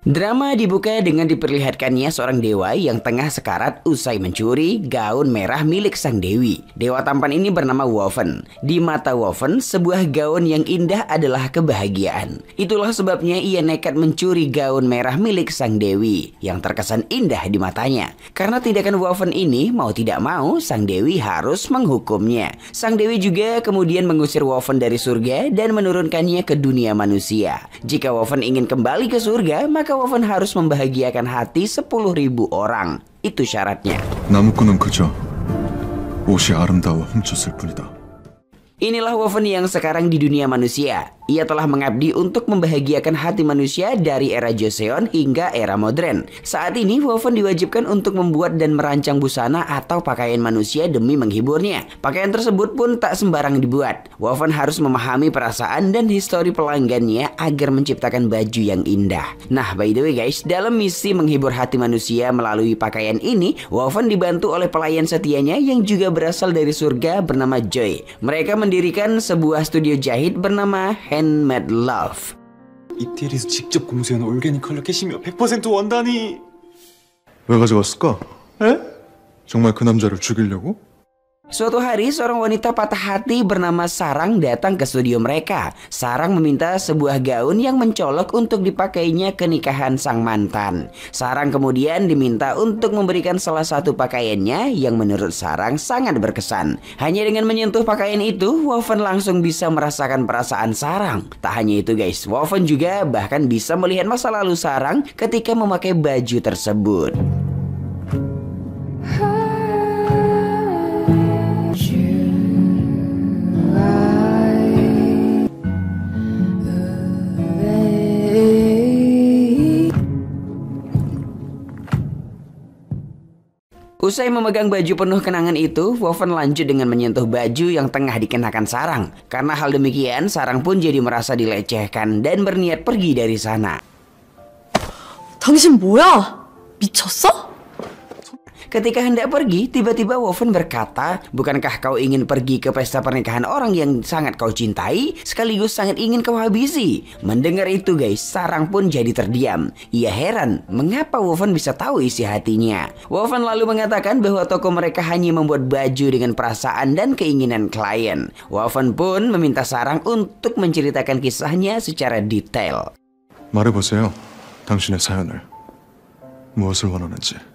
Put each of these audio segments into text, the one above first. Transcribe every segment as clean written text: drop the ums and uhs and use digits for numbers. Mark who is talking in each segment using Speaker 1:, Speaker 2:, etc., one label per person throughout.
Speaker 1: Drama dibuka dengan diperlihatkannya seorang dewa yang tengah sekarat usai mencuri gaun merah milik sang dewi. Dewa tampan ini bernama Woven. Di mata Woven, sebuah gaun yang indah adalah kebahagiaan. Itulah sebabnya ia nekat mencuri gaun merah milik sang dewi yang terkesan indah di matanya. Karena tindakan Woven ini mau tidak mau sang dewi harus menghukumnya. Sang dewi juga kemudian mengusir Woven dari surga dan menurunkannya ke dunia manusia. Jika Woven ingin kembali ke surga, maka Woven harus membahagiakan hati 10.000 orang. Itu syaratnya.
Speaker 2: 나무꾼은 그저 옷이 아름다워 훔쳤을 뿐이다.
Speaker 1: Inilah Woven yang sekarang di dunia manusia. Ia telah mengabdi untuk membahagiakan hati manusia dari era Joseon hingga era modern. Saat ini Woven diwajibkan untuk membuat dan merancang busana atau pakaian manusia demi menghiburnya. Pakaian tersebut pun tak sembarang dibuat. Woven harus memahami perasaan dan histori pelanggannya agar menciptakan baju yang indah. Nah, by the way guys, dalam misi menghibur hati manusia melalui pakaian ini, Woven dibantu oleh pelayan setianya yang juga berasal dari surga bernama Joy. Mereka mendirikan sebuah studio jahit bernama Handmade Love.
Speaker 3: 이태리에서 직접 공수해놓은 올게닉 컬러 캐시미어 100% 원단이.
Speaker 2: 왜 가져갔을까? 에? 정말 그 남자를 죽이려고?
Speaker 1: Suatu hari seorang wanita patah hati bernama Sarang datang ke studio mereka. Sarang meminta sebuah gaun yang mencolok untuk dipakainya ke nikahan sang mantan. Sarang kemudian diminta untuk memberikan salah satu pakaiannya yang menurut Sarang sangat berkesan. Hanya dengan menyentuh pakaian itu, Woven langsung bisa merasakan perasaan Sarang. Tak hanya itu guys, Woven juga bahkan bisa melihat masa lalu Sarang ketika memakai baju tersebut. Usai memegang baju penuh kenangan itu, Woven lanjut dengan menyentuh baju yang tengah dikenakan Sarang. Karena hal demikian, Sarang pun jadi merasa dilecehkan dan berniat pergi dari sana.
Speaker 4: 당신 뭐야? 미쳤어?
Speaker 1: Ketika hendak pergi, tiba-tiba Woven berkata, "Bukankah kau ingin pergi ke pesta pernikahan orang yang sangat kau cintai, sekaligus sangat ingin kau habisi?" Mendengar itu guys, Sarang pun jadi terdiam. Ia heran, mengapa Woven bisa tahu isi hatinya. Woven lalu mengatakan bahwa toko mereka hanya membuat baju dengan perasaan dan keinginan klien. Woven pun meminta Sarang untuk menceritakan kisahnya secara detail.
Speaker 2: 말해보세요. 당신의 사연을. 무엇을 원하는지.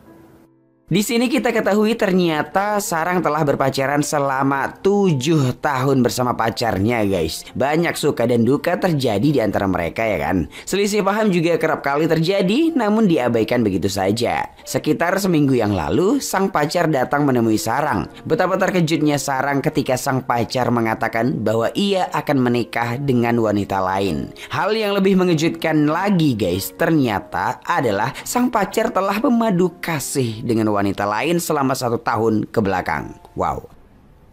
Speaker 1: Di sini kita ketahui ternyata Sarang telah berpacaran selama 7 tahun bersama pacarnya guys. Banyak suka dan duka terjadi di antara mereka ya kan. Selisih paham juga kerap kali terjadi namun diabaikan begitu saja. Sekitar seminggu yang lalu sang pacar datang menemui Sarang. Betapa terkejutnya Sarang ketika sang pacar mengatakan bahwa ia akan menikah dengan wanita lain. Hal yang lebih mengejutkan lagi guys, ternyata adalah sang pacar telah memadu kasih dengan wanita lain selama 1 tahun ke belakang. Wow.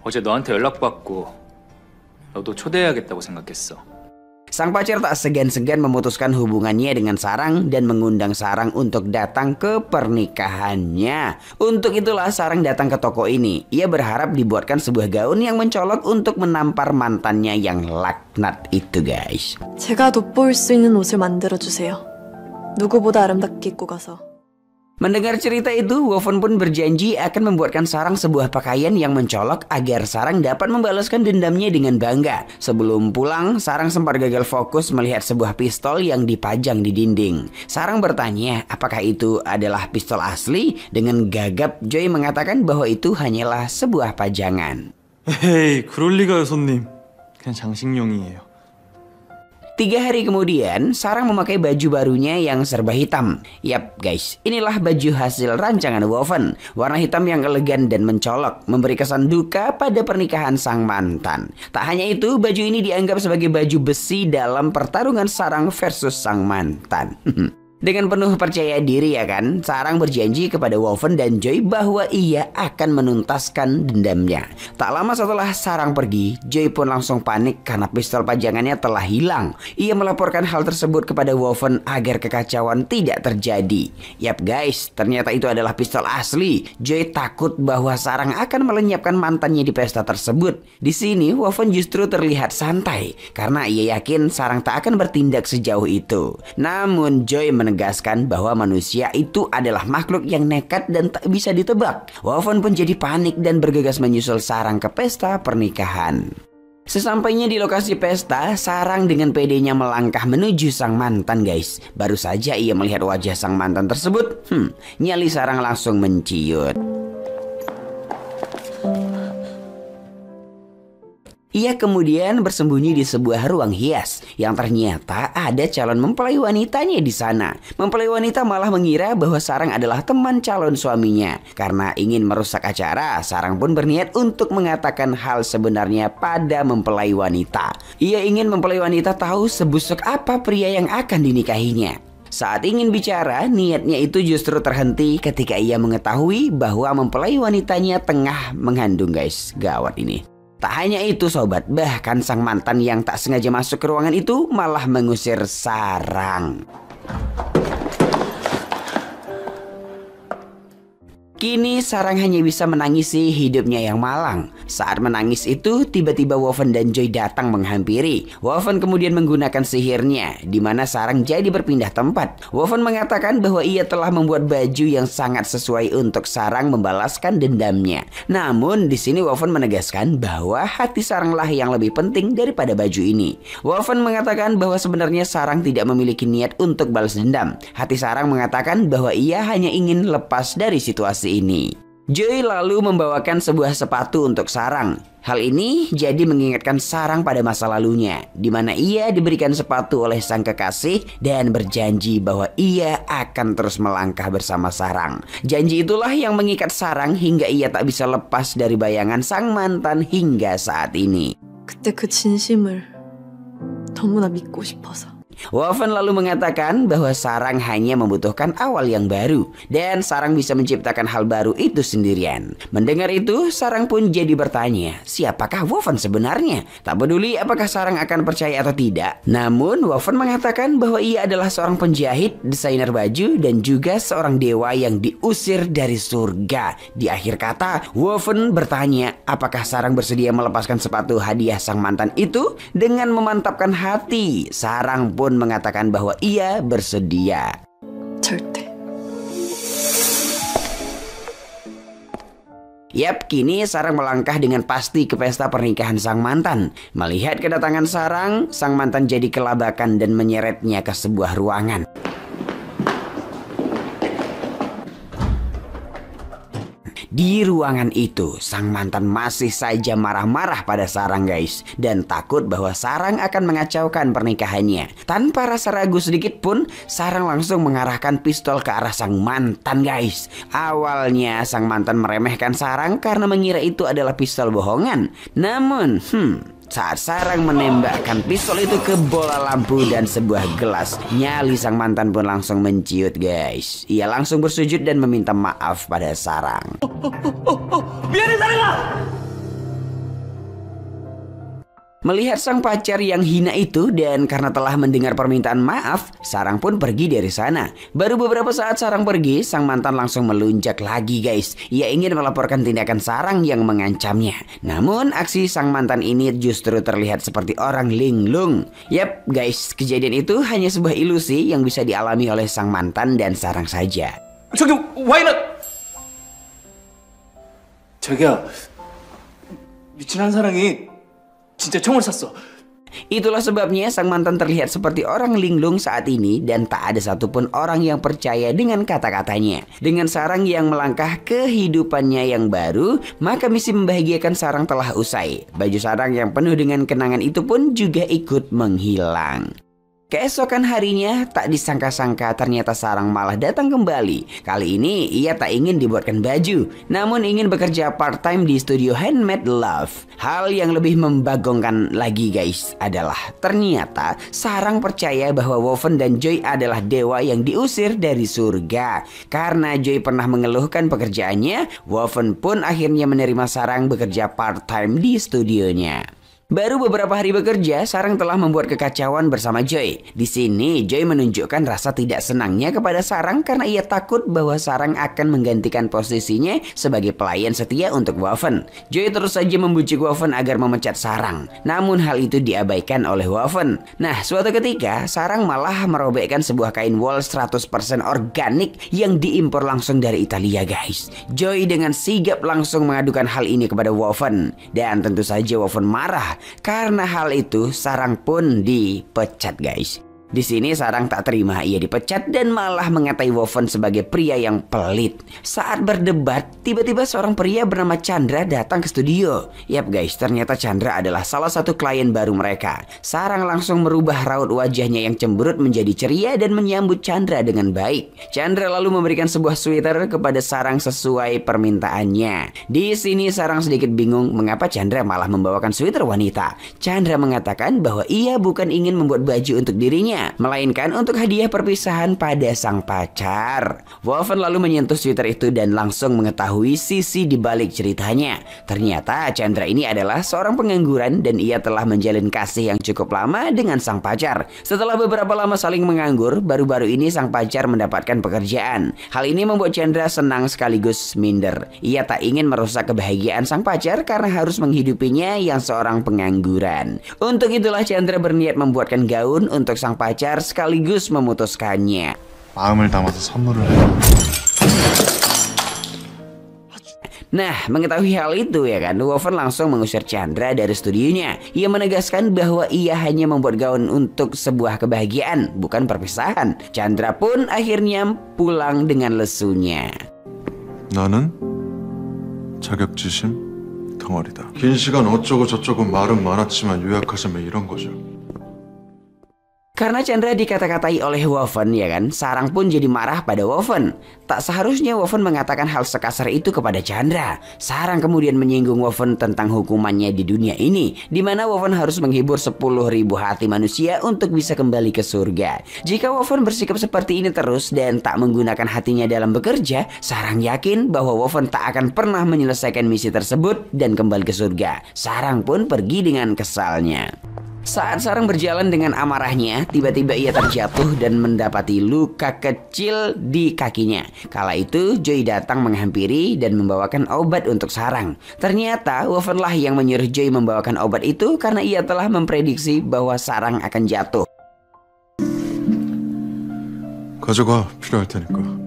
Speaker 5: 어제 너한테 연락받고 너도 초대해야겠다고 생각했어.
Speaker 1: Sang pacar tak segan-segan memutuskan hubungannya dengan Sarang dan mengundang Sarang untuk datang ke pernikahannya. Untuk itulah Sarang datang ke toko ini. Ia berharap dibuatkan sebuah gaun yang mencolok untuk menampar mantannya yang laknat itu guys.
Speaker 4: 제가 돋보일 수 있는 옷을 만들어 주세요. 누구보다 아름답게 입고 가서.
Speaker 1: Mendengar cerita itu, Woven pun berjanji akan membuatkan Sarang sebuah pakaian yang mencolok agar Sarang dapat membalaskan dendamnya dengan bangga. Sebelum pulang, Sarang sempat gagal fokus melihat sebuah pistol yang dipajang di dinding. Sarang bertanya apakah itu adalah pistol asli. Dengan gagap, Joy mengatakan bahwa itu hanyalah sebuah pajangan.
Speaker 3: 에이, 그럴 리가요, 손님. 그냥 장식용이에요.
Speaker 1: 3 hari kemudian, Sarang memakai baju barunya yang serba hitam. Yap guys, inilah baju hasil rancangan Woven. Warna hitam yang elegan dan mencolok, memberi kesan duka pada pernikahan sang mantan. Tak hanya itu, baju ini dianggap sebagai baju besi dalam pertarungan Sarang versus sang mantan. Dengan penuh percaya diri ya kan, Sarang berjanji kepada Woven dan Joy bahwa ia akan menuntaskan dendamnya. Tak lama setelah Sarang pergi, Joy pun langsung panik karena pistol pajangannya telah hilang. Ia melaporkan hal tersebut kepada Woven agar kekacauan tidak terjadi. Yap guys, ternyata itu adalah pistol asli. Joy takut bahwa Sarang akan melenyapkan mantannya di pesta tersebut. Di sini Woven justru terlihat santai karena ia yakin Sarang tak akan bertindak sejauh itu. Namun Joy mendengar menegaskan bahwa manusia itu adalah makhluk yang nekat dan tak bisa ditebak. Woven pun jadi panik dan bergegas menyusul Sarang ke pesta pernikahan. Sesampainya di lokasi pesta, Sarang dengan pedenya melangkah menuju sang mantan guys. Baru saja ia melihat wajah sang mantan tersebut, nyali Sarang langsung menciut. Ia kemudian bersembunyi di sebuah ruang hias yang ternyata ada calon mempelai wanitanya di sana. Mempelai wanita malah mengira bahwa Sarang adalah teman calon suaminya. Karena ingin merusak acara, Sarang pun berniat untuk mengatakan hal sebenarnya pada mempelai wanita. Ia ingin mempelai wanita tahu sebusuk apa pria yang akan dinikahinya. Saat ingin bicara, niatnya itu justru terhenti ketika ia mengetahui bahwa mempelai wanitanya tengah mengandung guys. Gawat ini. Tak hanya itu sobat, bahkan sang mantan yang tak sengaja masuk ke ruangan itu malah mengusir Sarang. Kini Sarang hanya bisa menangisi hidupnya yang malang. Saat menangis itu tiba-tiba Woven dan Joy datang menghampiri. Woven kemudian menggunakan sihirnya, di mana Sarang jadi berpindah tempat. Woven mengatakan bahwa ia telah membuat baju yang sangat sesuai untuk Sarang membalaskan dendamnya. Namun di sini Woven menegaskan bahwa hati Saranglah yang lebih penting daripada baju ini. Woven mengatakan bahwa sebenarnya Sarang tidak memiliki niat untuk balas dendam. Hati Sarang mengatakan bahwa ia hanya ingin lepas dari situasi ini. Joy lalu membawakan sebuah sepatu untuk Sarang. Hal ini jadi mengingatkan Sarang pada masa lalunya, di mana ia diberikan sepatu oleh sang kekasih dan berjanji bahwa ia akan terus melangkah bersama Sarang. Janji itulah yang mengikat Sarang hingga ia tak bisa lepas dari bayangan sang mantan hingga saat ini.
Speaker 4: 그때 그 진심을 너무나 믿고 싶어서.
Speaker 1: Woven lalu mengatakan bahwa Sarang hanya membutuhkan awal yang baru dan Sarang bisa menciptakan hal baru itu sendirian. Mendengar itu, Sarang pun jadi bertanya, siapakah Woven sebenarnya? Tak peduli apakah Sarang akan percaya atau tidak. Namun Woven mengatakan bahwa ia adalah seorang penjahit, desainer baju, dan juga seorang dewa yang diusir dari surga. Di akhir kata, Woven bertanya apakah Sarang bersedia melepaskan sepatu hadiah sang mantan itu. Dengan memantapkan hati, Sarang pun mengatakan bahwa ia bersedia.
Speaker 4: 절대.
Speaker 1: Yap, kini Sarang melangkah dengan pasti ke pesta pernikahan sang mantan. Melihat kedatangan Sarang, sang mantan jadi kelabakan dan menyeretnya ke sebuah ruangan. Di ruangan itu, sang mantan masih saja marah-marah pada Sarang guys. Dan takut bahwa Sarang akan mengacaukan pernikahannya. Tanpa rasa ragu sedikit pun, Sarang langsung mengarahkan pistol ke arah sang mantan guys. Awalnya sang mantan meremehkan Sarang karena mengira itu adalah pistol bohongan. Namun, saat Sarang menembakkan pistol itu ke bola lampu dan sebuah gelas, nyali sang mantan pun langsung menciut guys. Ia langsung bersujud dan meminta maaf pada Sarang.
Speaker 3: 미안해 사랑아.
Speaker 1: Melihat sang pacar yang hina itu dan karena telah mendengar permintaan maaf, Sarang pun pergi dari sana. Baru beberapa saat Sarang pergi, sang mantan langsung melunjak lagi guys. Ia ingin melaporkan tindakan Sarang yang mengancamnya. Namun aksi sang mantan ini justru terlihat seperti orang linglung. Yap guys, kejadian itu hanya sebuah ilusi yang bisa dialami oleh sang mantan dan Sarang saja.
Speaker 3: 저기 와이너. 자기야, 미친 한 사랑이 진짜 총을 쐈어.
Speaker 1: Itulah sebabnya sang mantan terlihat seperti orang linglung saat ini dan tak ada satupun orang yang percaya dengan kata-katanya. Dengan Sarang yang melangkah kehidupannya yang baru, maka misi membahagiakan Sarang telah usai. Baju Sarang yang penuh dengan kenangan itu pun juga ikut menghilang. Keesokan harinya, tak disangka-sangka ternyata Sarang malah datang kembali. Kali ini ia tak ingin dibuatkan baju, namun ingin bekerja part-time di studio Handmade Love. Hal yang lebih membagongkan lagi guys adalah ternyata Sarang percaya bahwa Woven dan Joy adalah dewa yang diusir dari surga. Karena Joy pernah mengeluhkan pekerjaannya, Woven pun akhirnya menerima Sarang bekerja part-time di studionya. Baru beberapa hari bekerja, Sarang telah membuat kekacauan bersama Joy. Di sini, Joy menunjukkan rasa tidak senangnya kepada Sarang karena ia takut bahwa Sarang akan menggantikan posisinya sebagai pelayan setia untuk Waffen. Joy terus saja membujuk Waffen agar memecat Sarang. Namun hal itu diabaikan oleh Waffen. Nah, suatu ketika, Sarang malah merobekkan sebuah kain wol 100% organik yang diimpor langsung dari Italia, guys. Joy dengan sigap langsung mengadukan hal ini kepada Waffen. Dan tentu saja Waffen marah. Karena hal itu, Sarang pun dipecat, guys. Di sini Sarang tak terima ia dipecat dan malah mengatai Waffen sebagai pria yang pelit. Saat berdebat, tiba-tiba seorang pria bernama Chandra datang ke studio. Yap guys, ternyata Chandra adalah salah satu klien baru mereka. Sarang langsung merubah raut wajahnya yang cemberut menjadi ceria dan menyambut Chandra dengan baik. Chandra lalu memberikan sebuah sweater kepada Sarang sesuai permintaannya. Di sini Sarang sedikit bingung mengapa Chandra malah membawakan sweater wanita. Chandra mengatakan bahwa ia bukan ingin membuat baju untuk dirinya, melainkan untuk hadiah perpisahan pada sang pacar. Waffen lalu menyentuh sweater itu dan langsung mengetahui sisi di balik ceritanya. Ternyata Chandra ini adalah seorang pengangguran dan ia telah menjalin kasih yang cukup lama dengan sang pacar. Setelah beberapa lama saling menganggur, baru-baru ini sang pacar mendapatkan pekerjaan. Hal ini membuat Chandra senang sekaligus minder. Ia tak ingin merusak kebahagiaan sang pacar karena harus menghidupinya yang seorang pengangguran. Untuk itulah Chandra berniat membuatkan gaun untuk sang pacar sekaligus memutuskannya.
Speaker 2: 마음을 담아서 선물을 해.
Speaker 1: Nah, mengetahui hal itu ya kan, Waffen langsung mengusir Chandra dari studionya. Ia menegaskan bahwa ia hanya membuat gaun untuk sebuah kebahagiaan, bukan perpisahan. Chandra pun akhirnya pulang dengan lesunya.
Speaker 2: 나는 자격지심 덩어리다. 긴 시간 어쩌고 저쩌고 말은 많았지만 요약하자면 이런 거죠.
Speaker 1: Karena Chandra dikata-katai oleh Waffen ya kan, Sarang pun jadi marah pada Waffen. Tak seharusnya Waffen mengatakan hal sekasar itu kepada Chandra. Sarang kemudian menyinggung Waffen tentang hukumannya di dunia ini, di mana Waffen harus menghibur 10.000 hati manusia untuk bisa kembali ke surga. Jika Waffen bersikap seperti ini terus dan tak menggunakan hatinya dalam bekerja, Sarang yakin bahwa Waffen tak akan pernah menyelesaikan misi tersebut dan kembali ke surga. Sarang pun pergi dengan kesalnya. Saat Sarang berjalan dengan amarahnya, tiba-tiba ia terjatuh dan mendapati luka kecil di kakinya. Kala itu Joy datang menghampiri dan membawakan obat untuk Sarang. Ternyata Waffen lah yang menyuruh Joy membawakan obat itu karena ia telah memprediksi bahwa Sarang akan jatuh.
Speaker 2: 가져가, 필요할 테니까.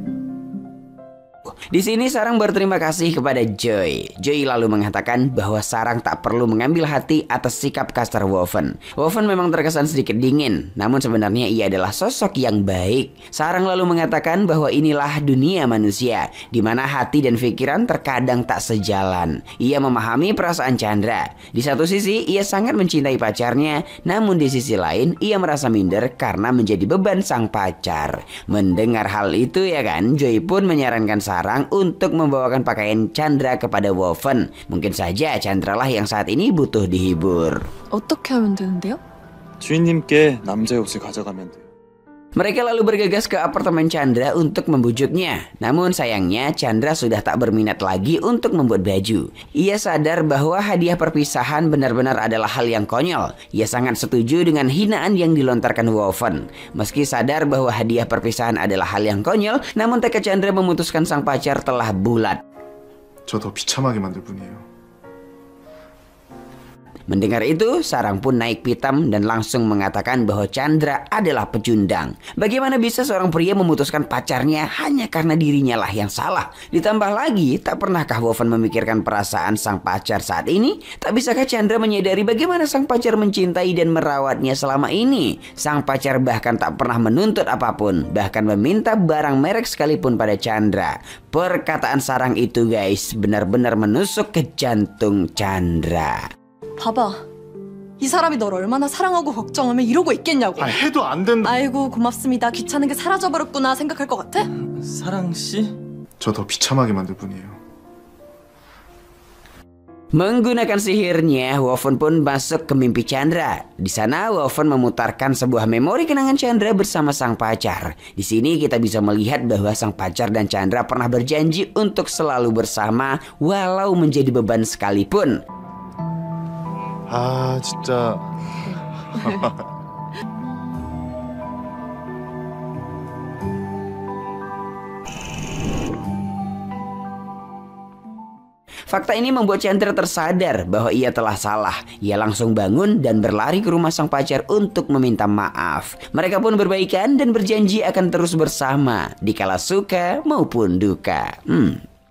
Speaker 1: Di sini Sarang berterima kasih kepada Joy. Joy lalu mengatakan bahwa Sarang tak perlu mengambil hati atas sikap kasar Waffen. Waffen memang terkesan sedikit dingin, namun sebenarnya ia adalah sosok yang baik. Sarang lalu mengatakan bahwa inilah dunia manusia, di mana hati dan pikiran terkadang tak sejalan. Ia memahami perasaan Chandra. Di satu sisi ia sangat mencintai pacarnya, namun di sisi lain ia merasa minder karena menjadi beban sang pacar. Mendengar hal itu ya kan, Joy pun menyarankan Sarang untuk membawakan pakaian Chandra kepada Waffen. Mungkin saja Chandra lah yang saat ini butuh dihibur.
Speaker 4: 어떻게 하면 되는데요?
Speaker 3: 주인님께 남자의 옷을 가져가면 돼요.
Speaker 1: Mereka lalu bergegas ke apartemen Chandra untuk membujuknya. Namun sayangnya Chandra sudah tak berminat lagi untuk membuat baju. Ia sadar bahwa hadiah perpisahan benar-benar adalah hal yang konyol. Ia sangat setuju dengan hinaan yang dilontarkan Waffen. Meski sadar bahwa hadiah perpisahan adalah hal yang konyol, namun tekad Chandra memutuskan sang pacar telah bulat.
Speaker 2: 저 더 비참하게 만들 뿐이에요.
Speaker 1: Mendengar itu, Sarang pun naik pitam dan langsung mengatakan bahwa Chandra adalah pecundang. Bagaimana bisa seorang pria memutuskan pacarnya hanya karena dirinya lah yang salah? Ditambah lagi, tak pernahkah Waffen memikirkan perasaan sang pacar saat ini? Tak bisakah Chandra menyadari bagaimana sang pacar mencintai dan merawatnya selama ini? Sang pacar bahkan tak pernah menuntut apapun, bahkan meminta barang merek sekalipun pada Chandra. Perkataan Sarang itu guys, benar-benar menusuk ke jantung Chandra.
Speaker 4: 봐봐. 이 사람이 널 얼마나 사랑하고 걱정하면 이러고 있겠냐고.
Speaker 2: 해도 안 된다.
Speaker 4: 아이고 고맙습니다. 귀찮은 게 사라져버렸구나 생각할 것 같아?
Speaker 3: 사랑 씨?
Speaker 2: 저 더 비참하게 만들 뿐이에요.
Speaker 1: Menggunakan sihirnya, Waffen pun masuk ke mimpi Chandra. Di sana Waffen memutarkan sebuah memori kenangan Chandra bersama sang pacar. Di sini kita bisa melihat bahwa sang pacar dan Chandra pernah berjanji untuk selalu bersama walau menjadi beban sekalipun.
Speaker 3: 아 진짜.
Speaker 1: Fakta ini membuat Chandra tersadar bahwa ia telah salah. Ia langsung bangun dan berlari ke rumah sang pacar untuk meminta maaf. Mereka pun berbaikan dan berjanji akan terus bersama dikala suka maupun duka.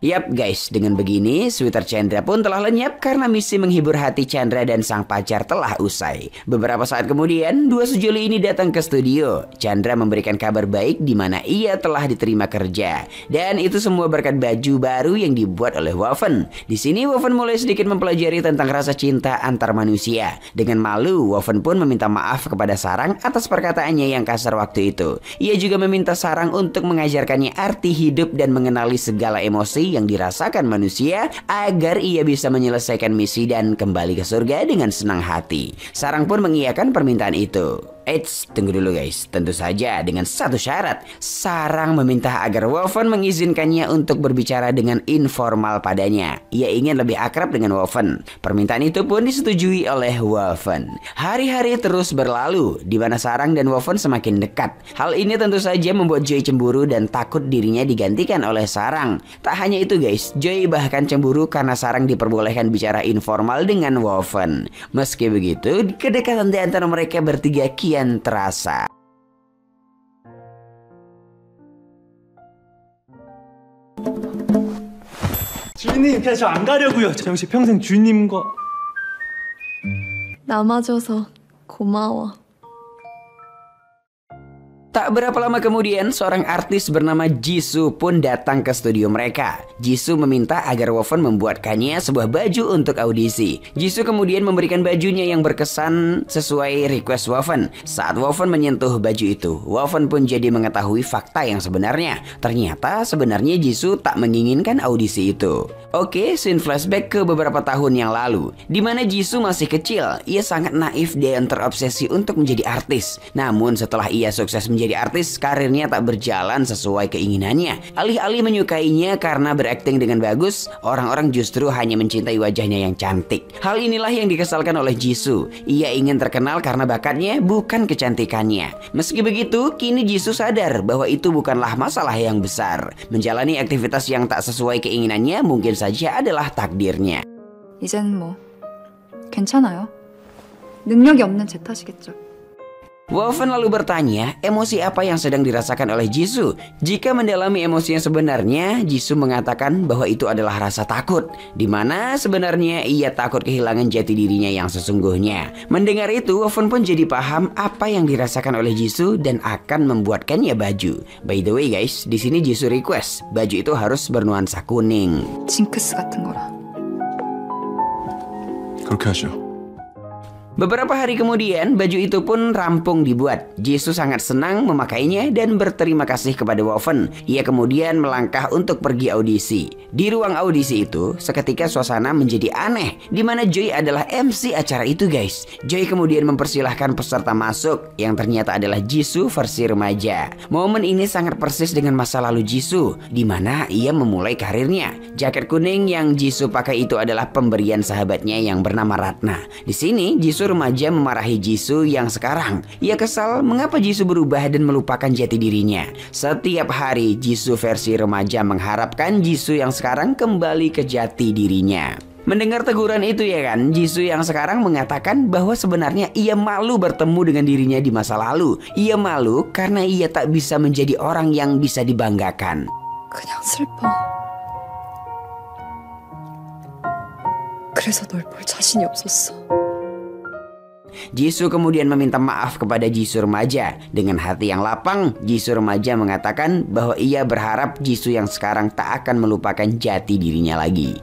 Speaker 1: Yap guys, dengan begini sweater Chandra pun telah lenyap karena misi menghibur hati Chandra dan sang pacar telah usai. Beberapa saat kemudian, dua sejoli ini datang ke studio. Chandra memberikan kabar baik di mana ia telah diterima kerja. Dan itu semua berkat baju baru yang dibuat oleh Woven. Di sini Woven mulai sedikit mempelajari tentang rasa cinta antar manusia. Dengan malu, Woven pun meminta maaf kepada Sarang atas perkataannya yang kasar waktu itu. Ia juga meminta Sarang untuk mengajarkannya arti hidup dan mengenali segala emosi yang dirasakan manusia agar ia bisa menyelesaikan misi dan kembali ke surga dengan senang hati. Sarang pun mengiyakan permintaan itu. Eits, tunggu dulu guys. Tentu saja dengan satu syarat. Sarang meminta agar Woven mengizinkannya untuk berbicara dengan informal padanya. Ia ingin lebih akrab dengan Woven. Permintaan itu pun disetujui oleh Woven. Hari-hari terus berlalu, di mana Sarang dan Woven semakin dekat. Hal ini tentu saja membuat Joy cemburu dan takut dirinya digantikan oleh Sarang. Tak hanya itu guys, Joy bahkan cemburu karena Sarang diperbolehkan bicara informal dengan Woven. Meski begitu, kedekatan di antara mereka bertiga kian terasa.
Speaker 3: 주인님 그냥 저 안 가려고요. 저 혹시 평생 주인님과.
Speaker 4: 남아줘서 고마워.
Speaker 1: Tak berapa lama kemudian, seorang artis bernama Jisoo pun datang ke studio mereka. Jisoo meminta agar Woven membuatkannya sebuah baju untuk audisi. Jisoo kemudian memberikan bajunya yang berkesan sesuai request Woven. Saat Woven menyentuh baju itu, Woven pun jadi mengetahui fakta yang sebenarnya. Ternyata sebenarnya Jisoo tak menginginkan audisi itu. Oke, scene flashback ke beberapa tahun yang lalu, di mana Jisoo masih kecil. Ia sangat naif dan terobsesi untuk menjadi artis. Namun setelah ia sukses menjadi artis, karirnya tak berjalan sesuai keinginannya. Alih-alih menyukainya karena berakting dengan bagus, orang-orang justru hanya mencintai wajahnya yang cantik. Hal inilah yang dikesalkan oleh Jisoo. Ia ingin terkenal karena bakatnya, bukan kecantikannya. Meski begitu, kini Jisoo sadar bahwa itu bukanlah masalah yang besar. Menjalani aktivitas yang tak sesuai keinginannya mungkin saja adalah takdirnya.
Speaker 6: 이젠 뭐 괜찮아요. 능력이 없는 제 탓이겠죠.
Speaker 1: Woven lalu bertanya emosi apa yang sedang dirasakan oleh Jisoo. Jika mendalami emosi yang sebenarnya, Jisoo mengatakan bahwa itu adalah rasa takut, di mana sebenarnya ia takut kehilangan jati dirinya yang sesungguhnya. Mendengar itu, Woven pun jadi paham apa yang dirasakan oleh Jisoo dan akan membuatkannya baju. By the way guys, di sini Jisoo request baju itu harus bernuansa kuning.
Speaker 6: 징크스 같은 거라.
Speaker 2: 그렇게 하죠.
Speaker 1: Beberapa hari kemudian, baju itu pun rampung dibuat. Jisoo sangat senang memakainya dan berterima kasih kepada Woven. Ia kemudian melangkah untuk pergi audisi. Di ruang audisi itu, seketika suasana menjadi aneh, di mana Joy adalah MC acara itu guys. Joy kemudian mempersilahkan peserta masuk, yang ternyata adalah Jisoo versi remaja. Momen ini sangat persis dengan masa lalu Jisoo, di mana ia memulai karirnya. Jaket kuning yang Jisoo pakai itu adalah pemberian sahabatnya yang bernama Ratna. Di sini, Jisoo remaja memarahi Jisoo yang sekarang. Ia kesal mengapa Jisoo berubah dan melupakan jati dirinya. Setiap hari Jisoo versi remaja mengharapkan Jisoo yang sekarang kembali ke jati dirinya. Mendengar teguran itu ya kan, Jisoo yang sekarang mengatakan bahwa sebenarnya ia malu bertemu dengan dirinya di masa lalu. Ia malu karena ia tak bisa menjadi orang yang bisa dibanggakan.
Speaker 6: 그냥 슬퍼. 그래서 널 볼 자신이 없었어.
Speaker 1: Jisoo kemudian meminta maaf kepada Jisoo remaja. Dengan hati yang lapang, Jisoo remaja mengatakan bahwa ia berharap Jisoo yang sekarang tak akan melupakan jati dirinya lagi.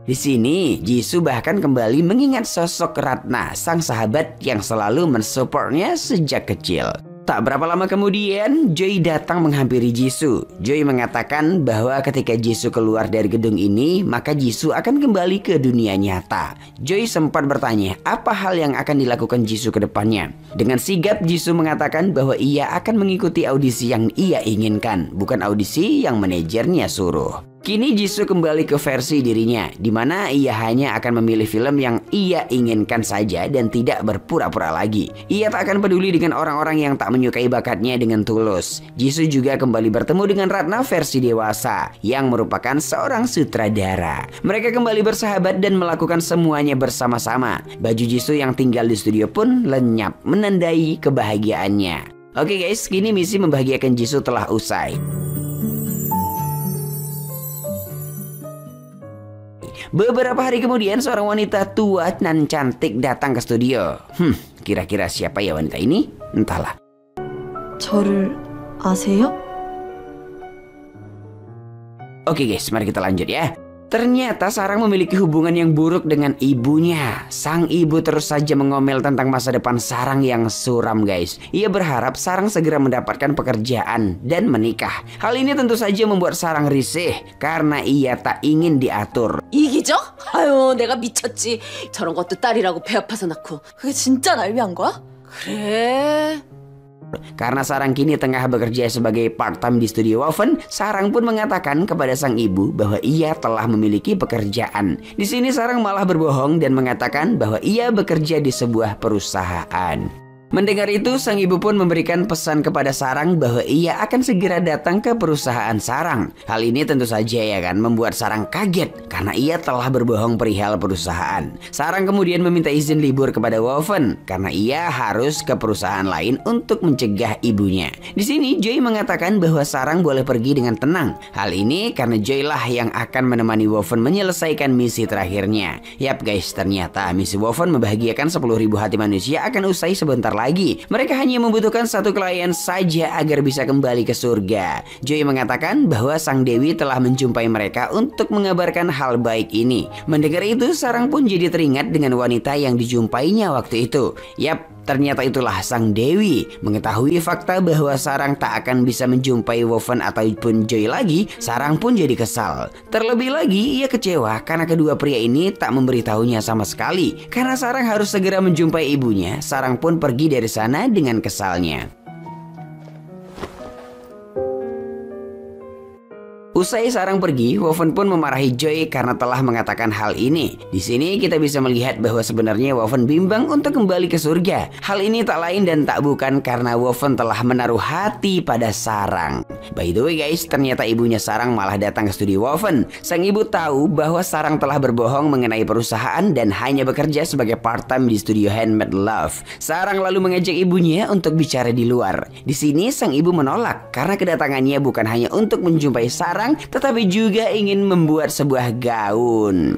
Speaker 1: Di sini, Jisoo bahkan kembali mengingat sosok Ratna, sang sahabat yang selalu mensupportnya sejak kecil. Tak berapa lama kemudian, Joy datang menghampiri Jisoo. Joy mengatakan bahwa ketika Jisoo keluar dari gedung ini, maka Jisoo akan kembali ke dunia nyata. Joy sempat bertanya apa hal yang akan dilakukan Jisoo ke depannya. Dengan sigap, Jisoo mengatakan bahwa ia akan mengikuti audisi yang ia inginkan, bukan audisi yang manajernya suruh. Kini Jisoo kembali ke versi dirinya, di mana ia hanya akan memilih film yang ia inginkan saja dan tidak berpura-pura lagi. Ia tak akan peduli dengan orang-orang yang tak menyukai bakatnya dengan tulus. Jisoo juga kembali bertemu dengan Ratna versi dewasa, yang merupakan seorang sutradara. Mereka kembali bersahabat dan melakukan semuanya bersama-sama. Baju Jisoo yang tinggal di studio pun lenyap, menandai kebahagiaannya. Oke guys, kini misi membahagiakan Jisoo telah usai. Beberapa hari kemudian seorang wanita tua dan cantik datang ke studio. Kira-kira siapa ya wanita ini? Entahlah.
Speaker 4: 저를 아세요?
Speaker 1: Oke guys, mari kita lanjut ya. Ternyata Sarang memiliki hubungan yang buruk dengan ibunya. Sang ibu terus saja mengomel tentang masa depan Sarang yang suram guys. Ia berharap Sarang segera mendapatkan pekerjaan dan menikah. Hal ini tentu saja membuat Sarang risih karena ia tak ingin diatur.
Speaker 7: 이기적? 아유 내가 미쳤지. 저런 것도 딸이라고 배 아파서 낳고.
Speaker 4: 그게 진짜 날 위한 거야?
Speaker 7: 그래.
Speaker 1: Karena Sarang kini tengah bekerja sebagai part-time di studio Woven, Sarang pun mengatakan kepada sang ibu bahwa ia telah memiliki pekerjaan. Di sini Sarang malah berbohong dan mengatakan bahwa ia bekerja di sebuah perusahaan. Mendengar itu, sang ibu pun memberikan pesan kepada Sarang bahwa ia akan segera datang ke perusahaan Sarang. Hal ini tentu saja ya kan membuat Sarang kaget karena ia telah berbohong perihal perusahaan. Sarang kemudian meminta izin libur kepada Woven karena ia harus ke perusahaan lain untuk mencegah ibunya. Di sini Joy mengatakan bahwa Sarang boleh pergi dengan tenang. Hal ini karena Joy lah yang akan menemani Woven menyelesaikan misi terakhirnya. Yap guys, ternyata misi Woven membahagiakan 10.000 hati manusia akan usai sebentar lagi. Mereka hanya membutuhkan satu klien saja agar bisa kembali ke surga. Joy mengatakan bahwa Sang Dewi telah menjumpai mereka untuk mengabarkan hal baik ini. Mendengar itu, Sarang pun jadi teringat dengan wanita yang dijumpainya waktu itu. Yap, ternyata itulah Sang Dewi. Mengetahui fakta bahwa Sarang tak akan bisa menjumpai Woven ataupun Joy lagi, Sarang pun jadi kesal. Terlebih lagi, ia kecewa karena kedua pria ini tak memberitahunya sama sekali. Karena Sarang harus segera menjumpai ibunya, Sarang pun pergi dari sana dengan kesalnya. Usai Sarang pergi, Woven pun memarahi Joy karena telah mengatakan hal ini. Di sini kita bisa melihat bahwa sebenarnya Woven bimbang untuk kembali ke surga. Hal ini tak lain dan tak bukan karena Woven telah menaruh hati pada Sarang. By the way guys, ternyata ibunya Sarang malah datang ke studio Woven. Sang ibu tahu bahwa Sarang telah berbohong mengenai perusahaan dan hanya bekerja sebagai part-time di studio Handmade Love. Sarang lalu mengajak ibunya untuk bicara di luar. Di sini sang ibu menolak karena kedatangannya bukan hanya untuk menjumpai Sarang, tetapi juga ingin membuat sebuah gaun.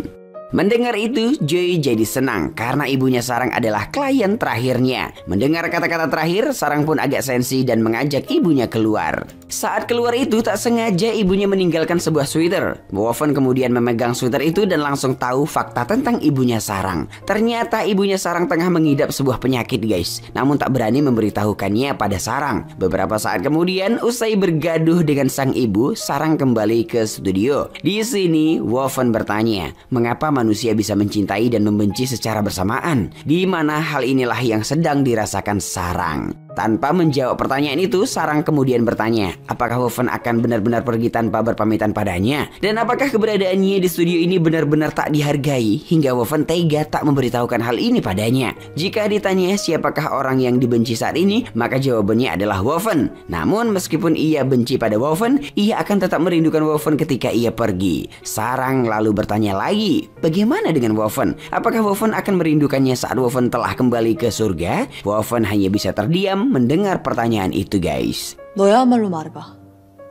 Speaker 1: Mendengar itu, Joy jadi senang karena ibunya Sarang adalah klien terakhirnya. Mendengar kata-kata terakhir, Sarang pun agak sensi dan mengajak ibunya keluar. Saat keluar itu, tak sengaja ibunya meninggalkan sebuah sweater. Woven kemudian memegang sweater itu dan langsung tahu fakta tentang ibunya Sarang. Ternyata ibunya Sarang tengah mengidap sebuah penyakit guys, namun tak berani memberitahukannya pada Sarang. Beberapa saat kemudian, usai bergaduh dengan sang ibu, Sarang kembali ke studio. Di sini, Woven bertanya, mengapa manusia bisa mencintai dan membenci secara bersamaan, di mana hal inilah yang sedang dirasakan Sarang. Tanpa menjawab pertanyaan itu, Sarang kemudian bertanya, apakah Woven akan benar-benar pergi tanpa berpamitan padanya? Dan apakah keberadaannya di studio ini benar-benar tak dihargai hingga Woven tega tak memberitahukan hal ini padanya? Jika ditanya siapakah orang yang dibenci saat ini, maka jawabannya adalah Woven. Namun meskipun ia benci pada Woven, ia akan tetap merindukan Woven ketika ia pergi. Sarang lalu bertanya lagi, bagaimana dengan Woven? Apakah Woven akan merindukannya saat Woven telah kembali ke surga? Woven hanya bisa terdiam mendengar pertanyaan itu guys.
Speaker 4: 너야말로 말해봐.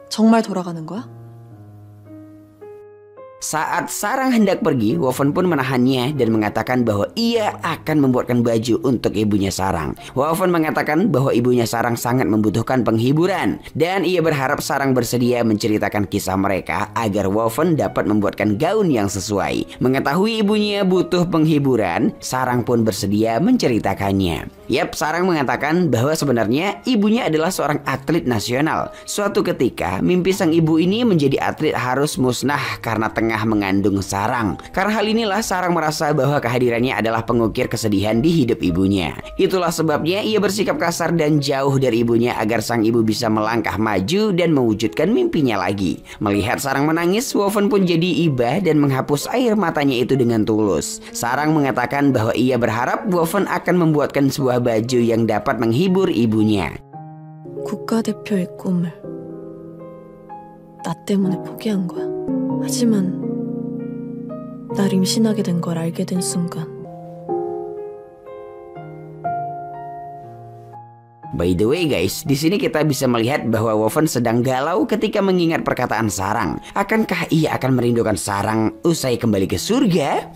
Speaker 4: 정말 돌아가는 거야?
Speaker 1: Saat Sarang hendak pergi, Woven pun menahannya dan mengatakan bahwa ia akan membuatkan baju untuk ibunya Sarang. Woven mengatakan bahwa ibunya Sarang sangat membutuhkan penghiburan dan ia berharap Sarang bersedia menceritakan kisah mereka agar Woven dapat membuatkan gaun yang sesuai. Mengetahui ibunya butuh penghiburan, Sarang pun bersedia menceritakannya. Yap, Sarang mengatakan bahwa sebenarnya ibunya adalah seorang atlet nasional. Suatu ketika, mimpi sang ibu ini menjadi atlet harus musnah karena tengah tengah mengandung Sarang. Karena hal inilah Sarang merasa bahwa kehadirannya adalah pengukir kesedihan di hidup ibunya. Itulah sebabnya ia bersikap kasar dan jauh dari ibunya agar sang ibu bisa melangkah maju dan mewujudkan mimpinya lagi. Melihat Sarang menangis, Woven pun jadi iba dan menghapus air matanya itu dengan tulus. Sarang mengatakan bahwa ia berharap Woven akan membuatkan sebuah baju yang dapat menghibur ibunya.
Speaker 4: 국가대표의 꿈을 나 때문에 포기한 거야. 하지만 날 임신하게 된 걸 알게 된 순간
Speaker 1: By the way guys, di sini kita bisa melihat bahwa Woven sedang galau ketika mengingat perkataan Sarang. Akankah ia akan merindukan Sarang usai kembali ke surga?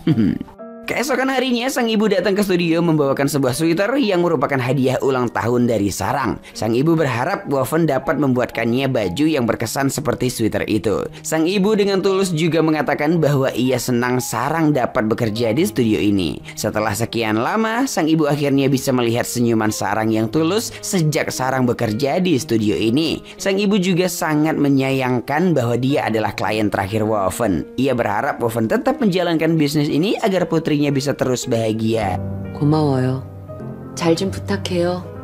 Speaker 1: Keesokan harinya, sang ibu datang ke studio membawakan sebuah sweater yang merupakan hadiah ulang tahun dari Sarang. Sang ibu berharap Woven dapat membuatkannya baju yang berkesan seperti sweater itu. Sang ibu dengan tulus juga mengatakan bahwa ia senang Sarang dapat bekerja di studio ini. Setelah sekian lama, sang ibu akhirnya bisa melihat senyuman Sarang yang tulus sejak Sarang bekerja di studio ini. Sang ibu juga sangat menyayangkan bahwa dia adalah klien terakhir Woven. Ia berharap Woven tetap menjalankan bisnis ini agar putrinya bisa terus bahagia.
Speaker 7: 고마워요. 잘 좀 부탁해요.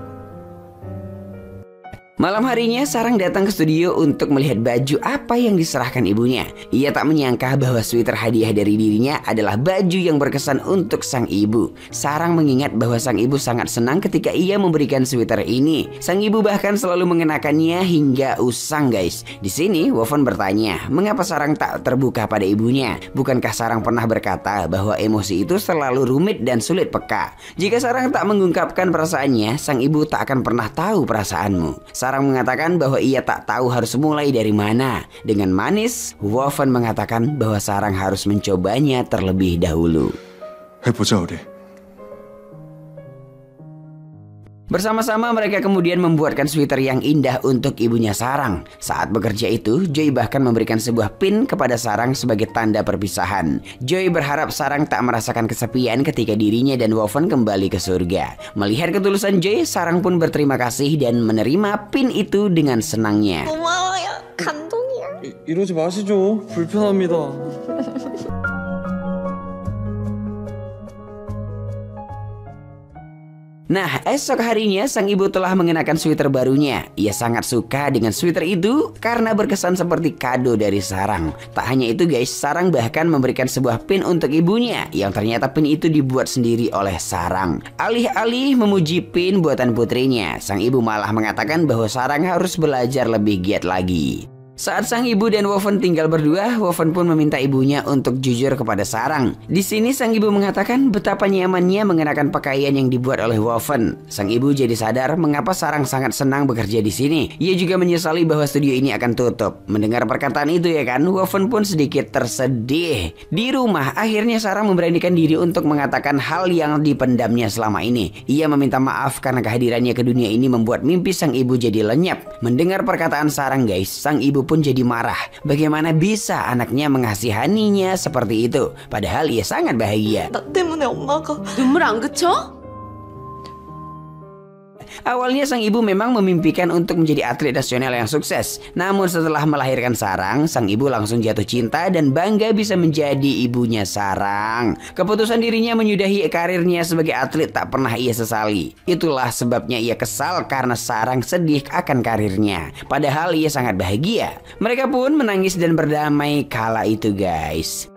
Speaker 1: Malam harinya Sarang datang ke studio untuk melihat baju apa yang diserahkan ibunya. Ia tak menyangka bahwa sweater hadiah dari dirinya adalah baju yang berkesan untuk sang ibu. Sarang mengingat bahwa sang ibu sangat senang ketika ia memberikan sweater ini. Sang ibu bahkan selalu mengenakannya hingga usang guys. Di sini Woven bertanya, mengapa Sarang tak terbuka pada ibunya? Bukankah Sarang pernah berkata bahwa emosi itu selalu rumit dan sulit peka? Jika Sarang tak mengungkapkan perasaannya, sang ibu tak akan pernah tahu perasaanmu. Sarang mengatakan bahwa ia tak tahu harus mulai dari mana. Dengan manis, Woven mengatakan bahwa Sarang harus mencobanya terlebih dahulu.
Speaker 2: 해보자 우리.
Speaker 1: Bersama-sama mereka kemudian membuatkan sweater yang indah untuk ibunya Sarang. Saat bekerja itu, Joy bahkan memberikan sebuah pin kepada Sarang sebagai tanda perpisahan. Joy berharap Sarang tak merasakan kesepian ketika dirinya dan Woven kembali ke surga. Melihat ketulusan Joy, Sarang pun berterima kasih dan menerima pin itu dengan senangnya.
Speaker 4: 고마워요. 감동이야.
Speaker 3: 이러지 마시죠. 불편합니다.
Speaker 1: Nah, esok harinya sang ibu telah mengenakan sweater barunya. Ia sangat suka dengan sweater itu karena berkesan seperti kado dari Sarang. Tak hanya itu guys, Sarang bahkan memberikan sebuah pin untuk ibunya yang ternyata pin itu dibuat sendiri oleh Sarang. Alih-alih memuji pin buatan putrinya, sang ibu malah mengatakan bahwa Sarang harus belajar lebih giat lagi. Saat sang ibu dan Woven tinggal berdua, Woven pun meminta ibunya untuk jujur kepada Sarang. Di sini sang ibu mengatakan betapa nyamannya mengenakan pakaian yang dibuat oleh Woven. Sang ibu jadi sadar mengapa Sarang sangat senang bekerja di sini. Ia juga menyesali bahwa studio ini akan tutup. Mendengar perkataan itu ya kan, Woven pun sedikit tersedih. Di rumah, akhirnya Sarang memberanikan diri untuk mengatakan hal yang dipendamnya selama ini. Ia meminta maaf karena kehadirannya ke dunia ini membuat mimpi sang ibu jadi lenyap. Mendengar perkataan Sarang guys, sang ibu pun jadi marah. Bagaimana bisa anaknya mengasihaninya seperti itu? Padahal ia sangat bahagia.
Speaker 4: 나 때문에 엄마가
Speaker 7: 눈물 안 그쳐?
Speaker 1: Awalnya sang ibu memang memimpikan untuk menjadi atlet nasional yang sukses. Namun setelah melahirkan Sarang, sang ibu langsung jatuh cinta dan bangga bisa menjadi ibunya Sarang. Keputusan dirinya menyudahi karirnya sebagai atlet tak pernah ia sesali. Itulah sebabnya ia kesal karena Sarang sedih akan karirnya. Padahal ia sangat bahagia. Mereka pun menangis dan berdamai kala itu guys.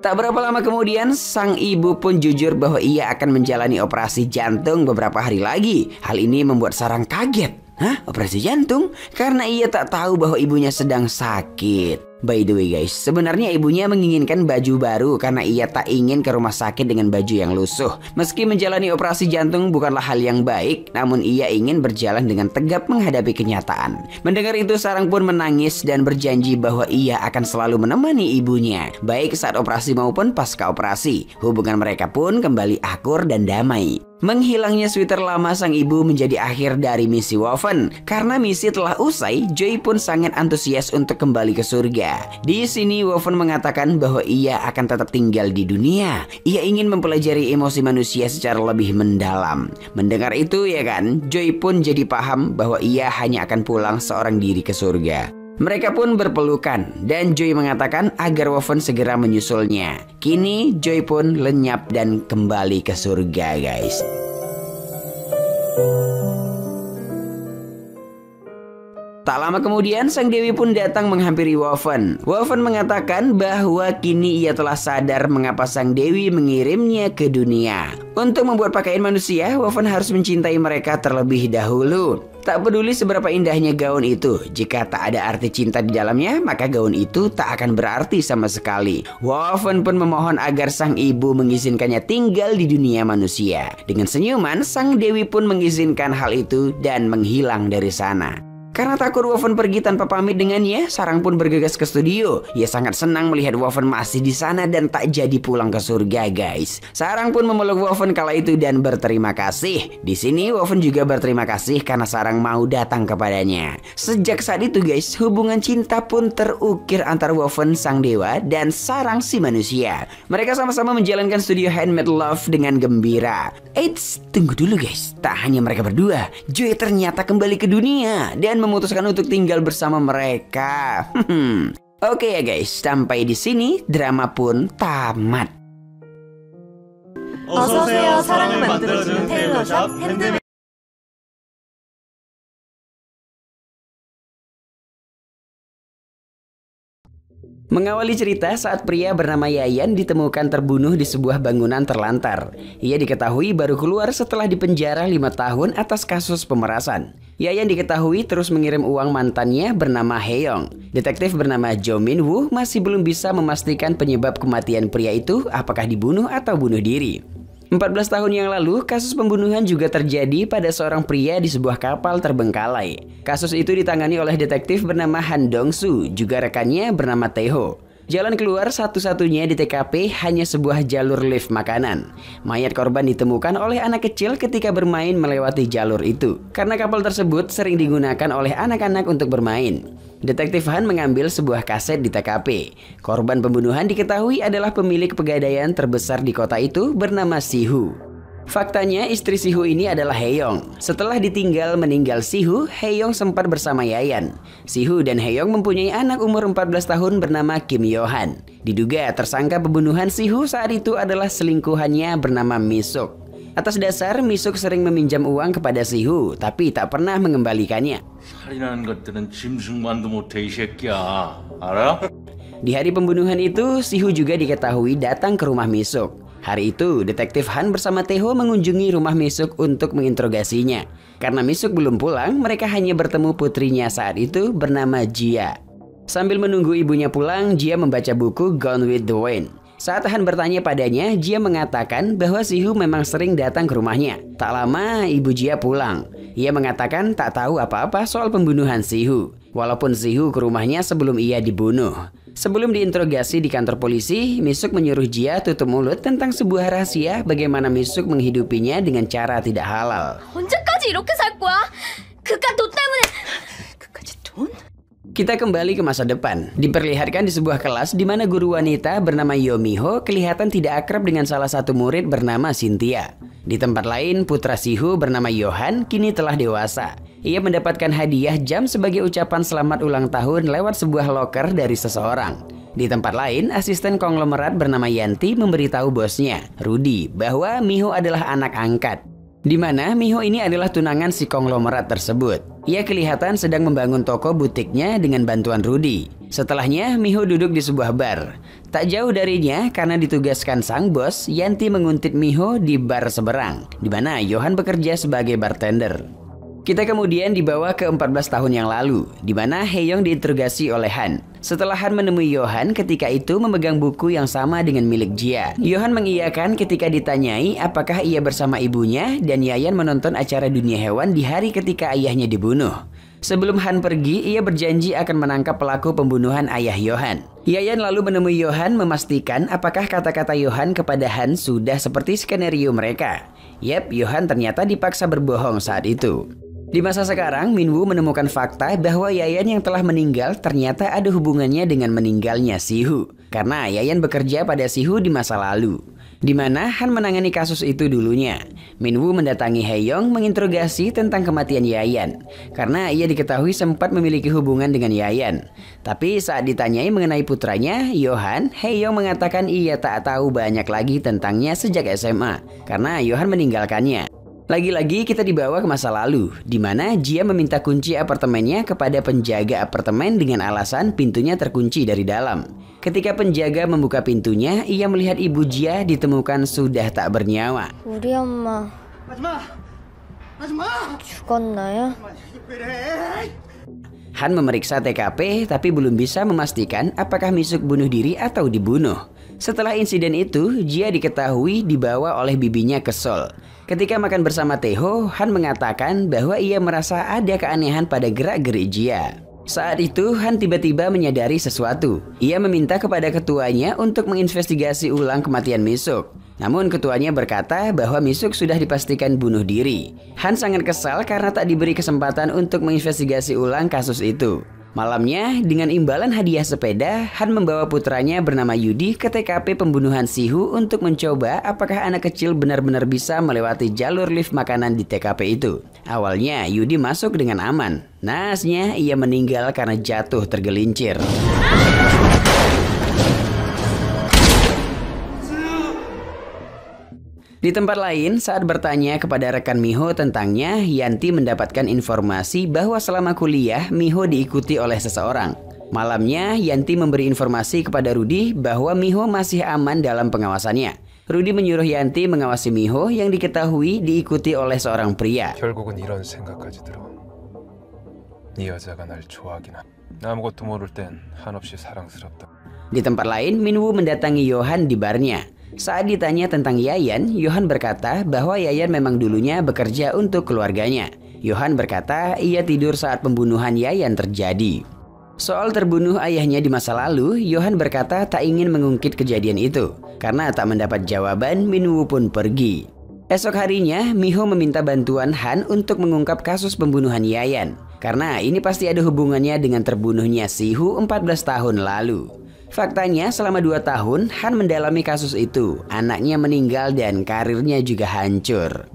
Speaker 1: Tak berapa lama kemudian, sang ibu pun jujur bahwa ia akan menjalani operasi jantung beberapa hari lagi. Hal ini membuat Sarang kaget. Hah? Operasi jantung? Karena ia tak tahu bahwa ibunya sedang sakit. By the way guys, sebenarnya ibunya menginginkan baju baru karena ia tak ingin ke rumah sakit dengan baju yang lusuh. Meski menjalani operasi jantung bukanlah hal yang baik, namun ia ingin berjalan dengan tegap menghadapi kenyataan. Mendengar itu, Sarang pun menangis dan berjanji bahwa ia akan selalu menemani ibunya, baik saat operasi maupun pasca operasi. Hubungan mereka pun kembali akur dan damai. Menghilangnya sweater lama sang ibu menjadi akhir dari misi Woven. Karena misi telah usai, Joy pun sangat antusias untuk kembali ke surga. Di sini Woven mengatakan bahwa ia akan tetap tinggal di dunia. Ia ingin mempelajari emosi manusia secara lebih mendalam. Mendengar itu ya kan, Joy pun jadi paham bahwa ia hanya akan pulang seorang diri ke surga. Mereka pun berpelukan dan Joy mengatakan agar Woven segera menyusulnya. Kini Joy pun lenyap dan kembali ke surga, guys. Tak lama kemudian sang dewi pun datang menghampiri Woven. Woven mengatakan bahwa kini ia telah sadar mengapa sang dewi mengirimnya ke dunia. Untuk membuat pakaian manusia, Woven harus mencintai mereka terlebih dahulu. Tak peduli seberapa indahnya gaun itu, jika tak ada arti cinta di dalamnya, maka gaun itu tak akan berarti sama sekali. Woven pun memohon agar sang ibu mengizinkannya tinggal di dunia manusia. Dengan senyuman, sang dewi pun mengizinkan hal itu dan menghilang dari sana. Karena takut Woven pergi tanpa pamit dengannya, Sarang pun bergegas ke studio. Ia sangat senang melihat Woven masih di sana dan tak jadi pulang ke surga, guys. Sarang pun memeluk Woven kala itu dan berterima kasih. Di sini Woven juga berterima kasih karena Sarang mau datang kepadanya. Sejak saat itu, guys, hubungan cinta pun terukir antara Woven sang dewa dan Sarang si manusia. Mereka sama-sama menjalankan studio Handmade Love dengan gembira. Eits, tunggu dulu, guys. Tak hanya mereka berdua, Joy ternyata kembali ke dunia dan memutuskan untuk tinggal bersama mereka. Oke ya guys, sampai di sini drama pun tamat.
Speaker 8: 어서오세요. 사랑을 만들어주는 테일러샵 핸드메이드.
Speaker 1: Mengawali cerita saat pria bernama Yayan ditemukan terbunuh di sebuah bangunan terlantar. Ia diketahui baru keluar setelah dipenjara 5 tahun atas kasus pemerasan. Yayan diketahui terus mengirim uang mantannya bernama Haeyong. Detektif bernama Jo Min Woo masih belum bisa memastikan penyebab kematian pria itu, apakah dibunuh atau bunuh diri. 14 tahun yang lalu, kasus pembunuhan juga terjadi pada seorang pria di sebuah kapal terbengkalai. Kasus itu ditangani oleh detektif bernama Han Dong-soo, juga rekannya bernama Tae-ho. Jalan keluar satu-satunya di TKP hanya sebuah jalur lift makanan. Mayat korban ditemukan oleh anak kecil ketika bermain melewati jalur itu. Karena kapal tersebut sering digunakan oleh anak-anak untuk bermain. Detektif Han mengambil sebuah kaset di TKP. Korban pembunuhan diketahui adalah pemilik pegadaian terbesar di kota itu bernama Si-hu. Faktanya istri Si-hu ini adalah Haeyong. Setelah ditinggal meninggal Si-hu, Haeyong sempat bersama Yayan. Si-hu dan Haeyong mempunyai anak umur 14 tahun bernama Kim Yo-han. Diduga tersangka pembunuhan Si-hu saat itu adalah selingkuhannya bernama Mi-suk. Atas dasar Mi-suk sering meminjam uang kepada Si-hu, tapi tak pernah mengembalikannya.
Speaker 9: 살인하는 것들은 짐승만도 못해 이 새끼야. 알아?
Speaker 1: Di hari pembunuhan itu, Si-hu juga diketahui datang ke rumah Mi-suk. Hari itu, detektif Han bersama Tae-ho mengunjungi rumah Mi-suk untuk menginterogasinya. Karena Mi-suk belum pulang, mereka hanya bertemu putrinya saat itu bernama Jia. Sambil menunggu ibunya pulang, Jia membaca buku Gone with the Wind. Saat Han bertanya padanya, Jia mengatakan bahwa Si-hu memang sering datang ke rumahnya. Tak lama, ibu Jia pulang. Ia mengatakan tak tahu apa-apa soal pembunuhan Si-hu. Walaupun Si-hu ke rumahnya sebelum ia dibunuh. Sebelum diinterogasi di kantor polisi, Mi-suk menyuruh Jia tutup mulut tentang sebuah rahasia bagaimana Mi-suk menghidupinya dengan cara tidak halal.
Speaker 8: 언제까지 이렇게 살 거야? 그깟 돈 때문에. 그까짓 돈?
Speaker 1: Kita kembali ke masa depan. Diperlihatkan di sebuah kelas di mana guru wanita bernama Yo Mi-ho kelihatan tidak akrab dengan salah satu murid bernama Cynthia. Di tempat lain, putra Si-hu bernama Yohan kini telah dewasa. Ia mendapatkan hadiah jam sebagai ucapan selamat ulang tahun lewat sebuah loker dari seseorang. Di tempat lain, asisten konglomerat bernama Yanti memberitahu bosnya, Rudy, bahwa Miho adalah anak angkat. Di mana Miho ini adalah tunangan si konglomerat tersebut. Ia kelihatan sedang membangun toko butiknya dengan bantuan Rudy. Setelahnya, Miho duduk di sebuah bar. Tak jauh darinya, karena ditugaskan sang bos, Yanti menguntit Miho di bar seberang, di mana Yohan bekerja sebagai bartender. Kita kemudian dibawa ke 14 tahun yang lalu, di mana Haeyong diinterogasi oleh Han. Setelah Han menemui Yohan ketika itu memegang buku yang sama dengan milik Jia. Yohan mengiyakan ketika ditanyai apakah ia bersama ibunya dan Yayan menonton acara dunia hewan di hari ketika ayahnya dibunuh. Sebelum Han pergi, ia berjanji akan menangkap pelaku pembunuhan ayah Yohan. Yayan lalu menemui Yohan memastikan apakah kata-kata Yohan kepada Han sudah seperti skenario mereka. Yap, Johan ternyata dipaksa berbohong saat itu. Di masa sekarang, Minwoo menemukan fakta bahwa Yayan yang telah meninggal ternyata ada hubungannya dengan meninggalnya Sihu. Karena Yayan bekerja pada Sihu di masa lalu, di mana Han menangani kasus itu dulunya. Minwoo mendatangi Hae-young menginterogasi tentang kematian Yayan, karena ia diketahui sempat memiliki hubungan dengan Yayan. Tapi saat ditanyai mengenai putranya, Johan, Hae-young mengatakan ia tak tahu banyak lagi tentangnya sejak SMA, karena Johan meninggalkannya. Lagi-lagi kita dibawa ke masa lalu, di mana Jia meminta kunci apartemennya kepada penjaga apartemen dengan alasan pintunya terkunci dari dalam. Ketika penjaga membuka pintunya, ia melihat ibu Jia ditemukan sudah tak bernyawa.
Speaker 8: 우리 엄마 죽었나요?
Speaker 1: Han memeriksa TKP tapi belum bisa memastikan apakah Misuk bunuh diri atau dibunuh. Setelah insiden itu, Jia diketahui dibawa oleh bibinya ke Seoul. Ketika makan bersama Taeho, Han mengatakan bahwa ia merasa ada keanehan pada gerak-gerik Jia. Saat itu, Han tiba-tiba menyadari sesuatu. Ia meminta kepada ketuanya untuk menginvestigasi ulang kematian Misuk. Namun ketuanya berkata bahwa Misuk sudah dipastikan bunuh diri. Han sangat kesal karena tak diberi kesempatan untuk menginvestigasi ulang kasus itu. Malamnya, dengan imbalan hadiah sepeda, Han membawa putranya bernama Yudi ke TKP pembunuhan Sihu untuk mencoba apakah anak kecil benar-benar bisa melewati jalur lift makanan di TKP itu. Awalnya, Yudi masuk dengan aman. Naasnya, ia meninggal karena jatuh tergelincir. Di tempat lain, saat bertanya kepada rekan Miho tentangnya, Yanti mendapatkan informasi bahwa selama kuliah, Miho diikuti oleh seseorang. Malamnya, Yanti memberi informasi kepada Rudy bahwa Miho masih aman dalam pengawasannya. Rudy menyuruh Yanti mengawasi Miho yang diketahui diikuti oleh seorang pria.
Speaker 10: 결국은 이런 생각까지 들어. 네 여자가 날 좋아하긴 하. 아무것도 모를 땐 한없이 사랑스럽다.
Speaker 1: Di tempat lain, Minwoo mendatangi Johan di barnya. Saat ditanya tentang Yayan, Johan berkata bahwa Yayan memang dulunya bekerja untuk keluarganya. Johan berkata ia tidur saat pembunuhan Yayan terjadi. Soal terbunuh ayahnya di masa lalu, Johan berkata tak ingin mengungkit kejadian itu. Karena tak mendapat jawaban, Minwoo pun pergi. Esok harinya, Miho meminta bantuan Han untuk mengungkap kasus pembunuhan Yayan. Karena ini pasti ada hubungannya dengan terbunuhnya Sihu 14 tahun lalu. Faktanya selama 2 tahun Han mendalami kasus itu. Anaknya meninggal dan karirnya juga hancur.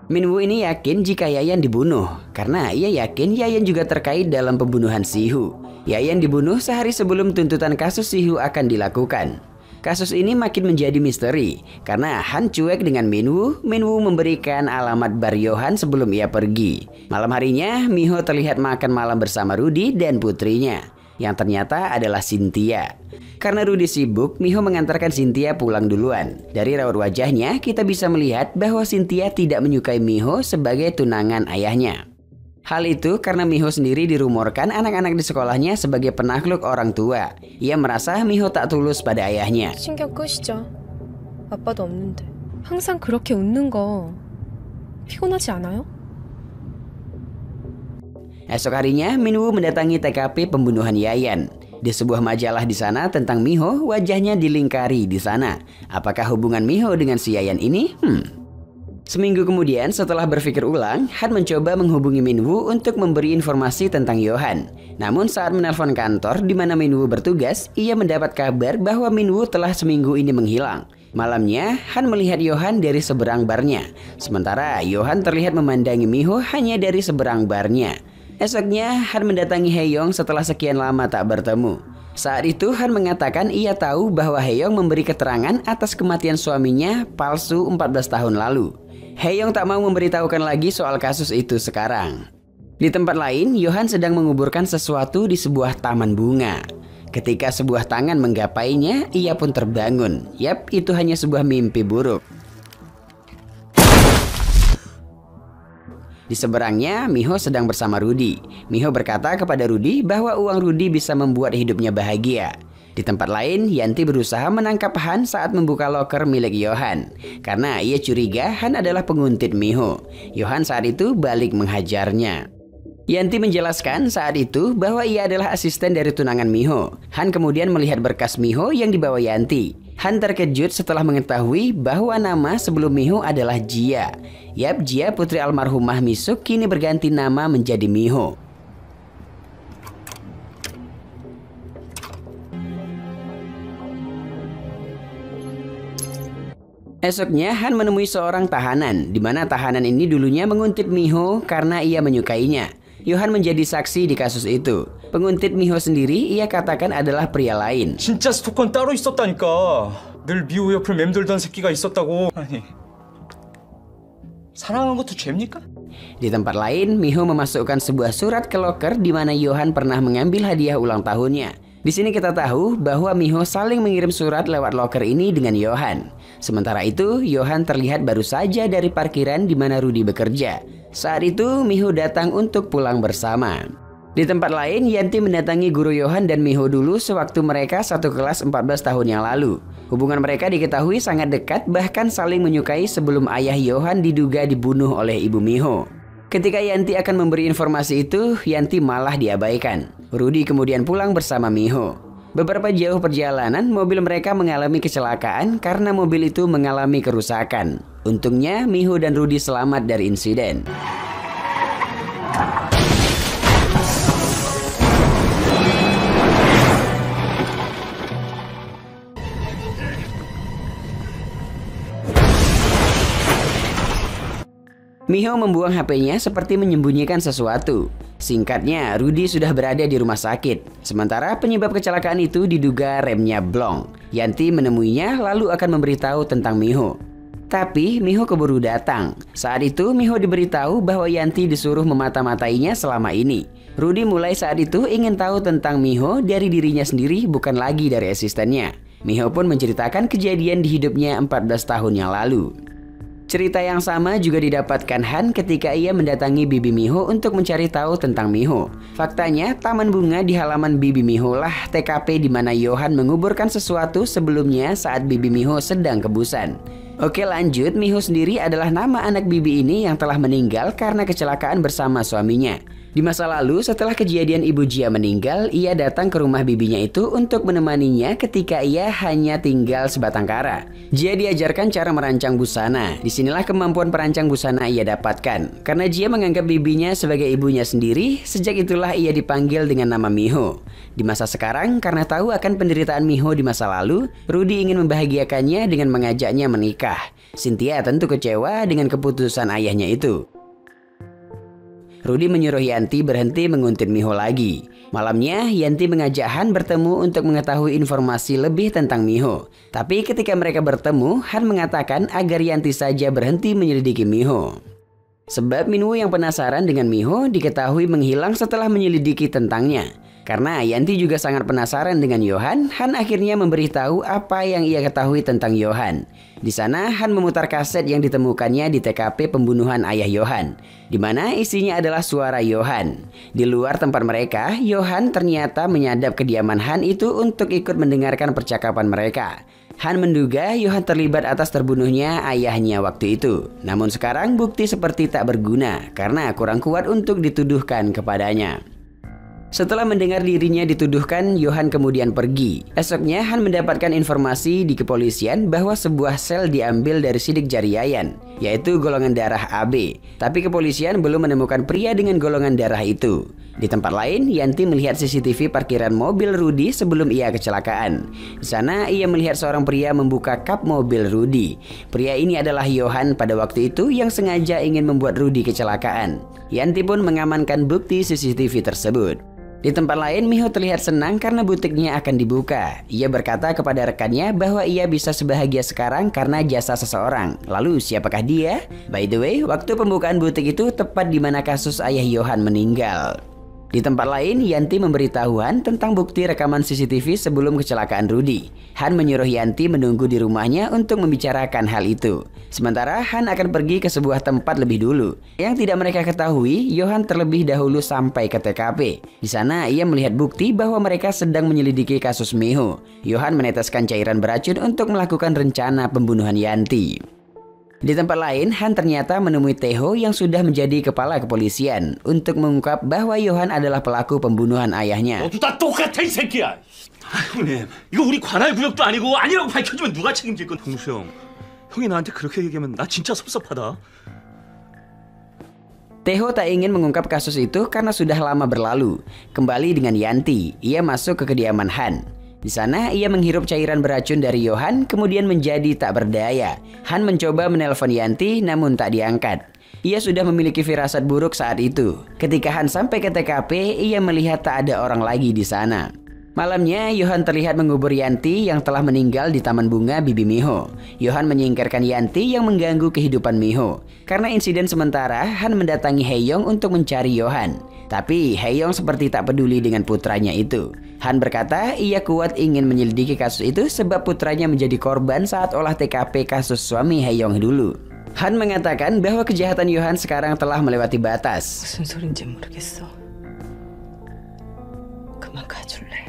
Speaker 1: Minwoo ini yakin jika Yayan dibunuh karena ia yakin Yayan juga terkait dalam pembunuhan Sihu. Yayan dibunuh sehari sebelum tuntutan kasus Sihu akan dilakukan. Kasus ini makin menjadi misteri karena Han cuek dengan Minwoo. Minwoo memberikan alamat bar Johan sebelum ia pergi. Malam harinya Miho terlihat makan malam bersama Rudy dan putrinya, yang ternyata adalah Cynthia. Karena Rudy sibuk, Miho mengantarkan Cynthia pulang duluan. Dari raut wajahnya, kita bisa melihat bahwa Cynthia tidak menyukai Miho sebagai tunangan ayahnya. Hal itu karena Miho sendiri dirumorkan anak-anak di sekolahnya sebagai penakluk orang tua. Ia merasa Miho tak tulus pada ayahnya.
Speaker 4: 신경 끄시죠. 아빠도 없는데. 항상 그렇게 웃는 거 피곤하지 않아요?
Speaker 1: Esok harinya, Minwoo mendatangi TKP pembunuhan Yayan. Di sebuah majalah di sana tentang Miho, wajahnya dilingkari di sana. Apakah hubungan Miho dengan si Yayan ini? Seminggu kemudian, setelah berpikir ulang, Han mencoba menghubungi Minwoo untuk memberi informasi tentang Johan. Namun saat menelpon kantor di mana Minwoo bertugas, ia mendapat kabar bahwa Minwoo telah seminggu ini menghilang. Malamnya, Han melihat Johan dari seberang barnya. Sementara Johan terlihat memandangi Miho hanya dari seberang barnya. Esoknya, Han mendatangi Hae-young setelah sekian lama tak bertemu. Saat itu, Han mengatakan ia tahu bahwa Hae-young memberi keterangan atas kematian suaminya palsu 14 tahun lalu. Hae-young tak mau memberitahukan lagi soal kasus itu sekarang. Di tempat lain, Johan sedang menguburkan sesuatu di sebuah taman bunga. Ketika sebuah tangan menggapainya, ia pun terbangun. Yap, itu hanya sebuah mimpi buruk. Di seberangnya, Miho sedang bersama Rudy. Miho berkata kepada Rudy bahwa uang Rudy bisa membuat hidupnya bahagia. Di tempat lain, Yanti berusaha menangkap Han saat membuka loker milik Johan. Karena ia curiga Han adalah penguntit Miho. Johan saat itu balik menghajarnya. Yanti menjelaskan saat itu bahwa ia adalah asisten dari tunangan Miho. Han kemudian melihat berkas Miho yang dibawa Yanti. Han terkejut setelah mengetahui bahwa nama sebelum Miho adalah Jia. Yap, Jia putri almarhumah Misuk kini berganti nama menjadi Miho. Esoknya Han menemui seorang tahanan, di mana tahanan ini dulunya menguntit Miho karena ia menyukainya. Yohan menjadi saksi di kasus itu. Penguntit Miho sendiri ia katakan adalah pria lain.
Speaker 3: 진짜 스토커는 따로 있었다니까. 늘 미호 옆을 맴돌던 새끼가 있었다고. 아니, 사랑하는 것도 죄입니까?
Speaker 1: Di tempat lain, Miho memasukkan sebuah surat ke loker di mana Yohan pernah mengambil hadiah ulang tahunnya. Di sini kita tahu bahwa Miho saling mengirim surat lewat loker ini dengan Yohan. Sementara itu, Yohan terlihat baru saja dari parkiran di mana Rudy bekerja. Saat itu, Miho datang untuk pulang bersama. Di tempat lain, Yanti mendatangi guru Yohan dan Miho dulu sewaktu mereka satu kelas 14 tahun yang lalu. Hubungan mereka diketahui sangat dekat, bahkan saling menyukai sebelum ayah Yohan diduga dibunuh oleh ibu Miho. Ketika Yanti akan memberi informasi itu, Yanti malah diabaikan. Rudy kemudian pulang bersama Miho. Beberapa jauh perjalanan, mobil mereka mengalami kecelakaan karena mobil itu mengalami kerusakan. Untungnya, Miho dan Rudy selamat dari insiden. Miho membuang HP-nya seperti menyembunyikan sesuatu. Singkatnya, Rudy sudah berada di rumah sakit. Sementara penyebab kecelakaan itu diduga remnya blong. Yanti menemuinya lalu akan memberitahu tentang Miho. Tapi Miho keburu datang. Saat itu Miho diberitahu bahwa Yanti disuruh memata-matainya selama ini. Rudy mulai saat itu ingin tahu tentang Miho dari dirinya sendiri, bukan lagi dari asistennya. Miho pun menceritakan kejadian di hidupnya 14 tahun yang lalu. Cerita yang sama juga didapatkan Han ketika ia mendatangi Bibi Miho untuk mencari tahu tentang Miho. Faktanya, taman bunga di halaman Bibi Miho lah TKP di mana Yohan menguburkan sesuatu sebelumnya saat Bibi Miho sedang kebusan. Oke, lanjut. Miho sendiri adalah nama anak Bibi ini yang telah meninggal karena kecelakaan bersama suaminya. Di masa lalu, setelah kejadian Ibu Jia meninggal, ia datang ke rumah bibinya itu untuk menemaninya ketika ia hanya tinggal sebatang kara. Jia diajarkan cara merancang busana. Disinilah kemampuan perancang busana ia dapatkan. Karena Jia menganggap bibinya sebagai ibunya sendiri, sejak itulah ia dipanggil dengan nama Miho. Di masa sekarang, karena tahu akan penderitaan Miho di masa lalu, Rudy ingin membahagiakannya dengan mengajaknya menikah. Cynthia tentu kecewa dengan keputusan ayahnya itu. Rudy menyuruh Yanti berhenti menguntit Miho lagi. Malamnya, Yanti mengajak Han bertemu untuk mengetahui informasi lebih tentang Miho. Tapi ketika mereka bertemu, Han mengatakan agar Yanti saja berhenti menyelidiki Miho. Sebab Minwoo yang penasaran dengan Miho diketahui menghilang setelah menyelidiki tentangnya. Karena Yanti juga sangat penasaran dengan Yohan, Han akhirnya memberitahu apa yang ia ketahui tentang Yohan. Di sana, Han memutar kaset yang ditemukannya di TKP pembunuhan ayah Yohan, di mana isinya adalah suara Yohan. Di luar tempat mereka, Yohan ternyata menyadap kediaman Han itu untuk ikut mendengarkan percakapan mereka. Han menduga Yohan terlibat atas terbunuhnya ayahnya waktu itu. Namun sekarang bukti seperti tak berguna karena kurang kuat untuk dituduhkan kepadanya. Setelah mendengar dirinya dituduhkan, Yohan kemudian pergi. Esoknya Han mendapatkan informasi di kepolisian bahwa sebuah sel diambil dari sidik jari Yayan, yaitu golongan darah AB. Tapi kepolisian belum menemukan pria dengan golongan darah itu. Di tempat lain, Yanti melihat CCTV parkiran mobil Rudy sebelum ia kecelakaan. Di sana ia melihat seorang pria membuka kap mobil Rudy. Pria ini adalah Yohan pada waktu itu yang sengaja ingin membuat Rudy kecelakaan. Yanti pun mengamankan bukti CCTV tersebut. Di tempat lain, Miho terlihat senang karena butiknya akan dibuka. Ia berkata kepada rekannya bahwa ia bisa sebahagia sekarang karena jasa seseorang. Lalu siapakah dia? By the way, waktu pembukaan butik itu tepat di mana kasus ayah Yohan meninggal. Di tempat lain, Yanti memberitahu Han tentang bukti rekaman CCTV sebelum kecelakaan Rudy. Han menyuruh Yanti menunggu di rumahnya untuk membicarakan hal itu. Sementara Han akan pergi ke sebuah tempat lebih dulu. Yang tidak mereka ketahui, Yohan terlebih dahulu sampai ke TKP. Di sana ia melihat bukti bahwa mereka sedang menyelidiki kasus Miho. Yohan meneteskan cairan beracun untuk melakukan rencana pembunuhan Yanti. Di tempat lain, Han ternyata menemui Tae-ho yang sudah menjadi kepala kepolisian untuk mengungkap bahwa Yohan adalah pelaku pembunuhan ayahnya.
Speaker 9: 너도 다 똑같아 이 새끼야.
Speaker 3: 형님, 이거 우리 관할 구역도 아니고 아니라고 밝혀주면 누가 책임질 건? 동수 형, 형이 나한테 그렇게 얘기하면 나 진짜 섭섭하다.
Speaker 1: Tae-ho tak ingin mengungkap kasus itu karena sudah lama berlalu. Kembali dengan Yanti, ia masuk ke kediaman Han. Di sana ia menghirup cairan beracun dari Yohan, kemudian menjadi tak berdaya. Han mencoba menelpon Yanti namun tak diangkat. Ia sudah memiliki firasat buruk saat itu. Ketika Han sampai ke TKP, ia melihat tak ada orang lagi di sana. Malamnya, Yohan terlihat mengubur Yanti yang telah meninggal di taman bunga Bibi Miho. Yohan menyingkirkan Yanti yang mengganggu kehidupan Miho. Karena insiden sementara, Han mendatangi Hae-young untuk mencari Yohan. Tapi Hae-young seperti tak peduli dengan putranya itu. Han berkata ia kuat ingin menyelidiki kasus itu sebab putranya menjadi korban saat olah TKP kasus suami Hae-young dulu. Han mengatakan bahwa kejahatan Yohan sekarang telah melewati batas.
Speaker 11: 무슨 소린지 모르겠어. 그만 가줄래?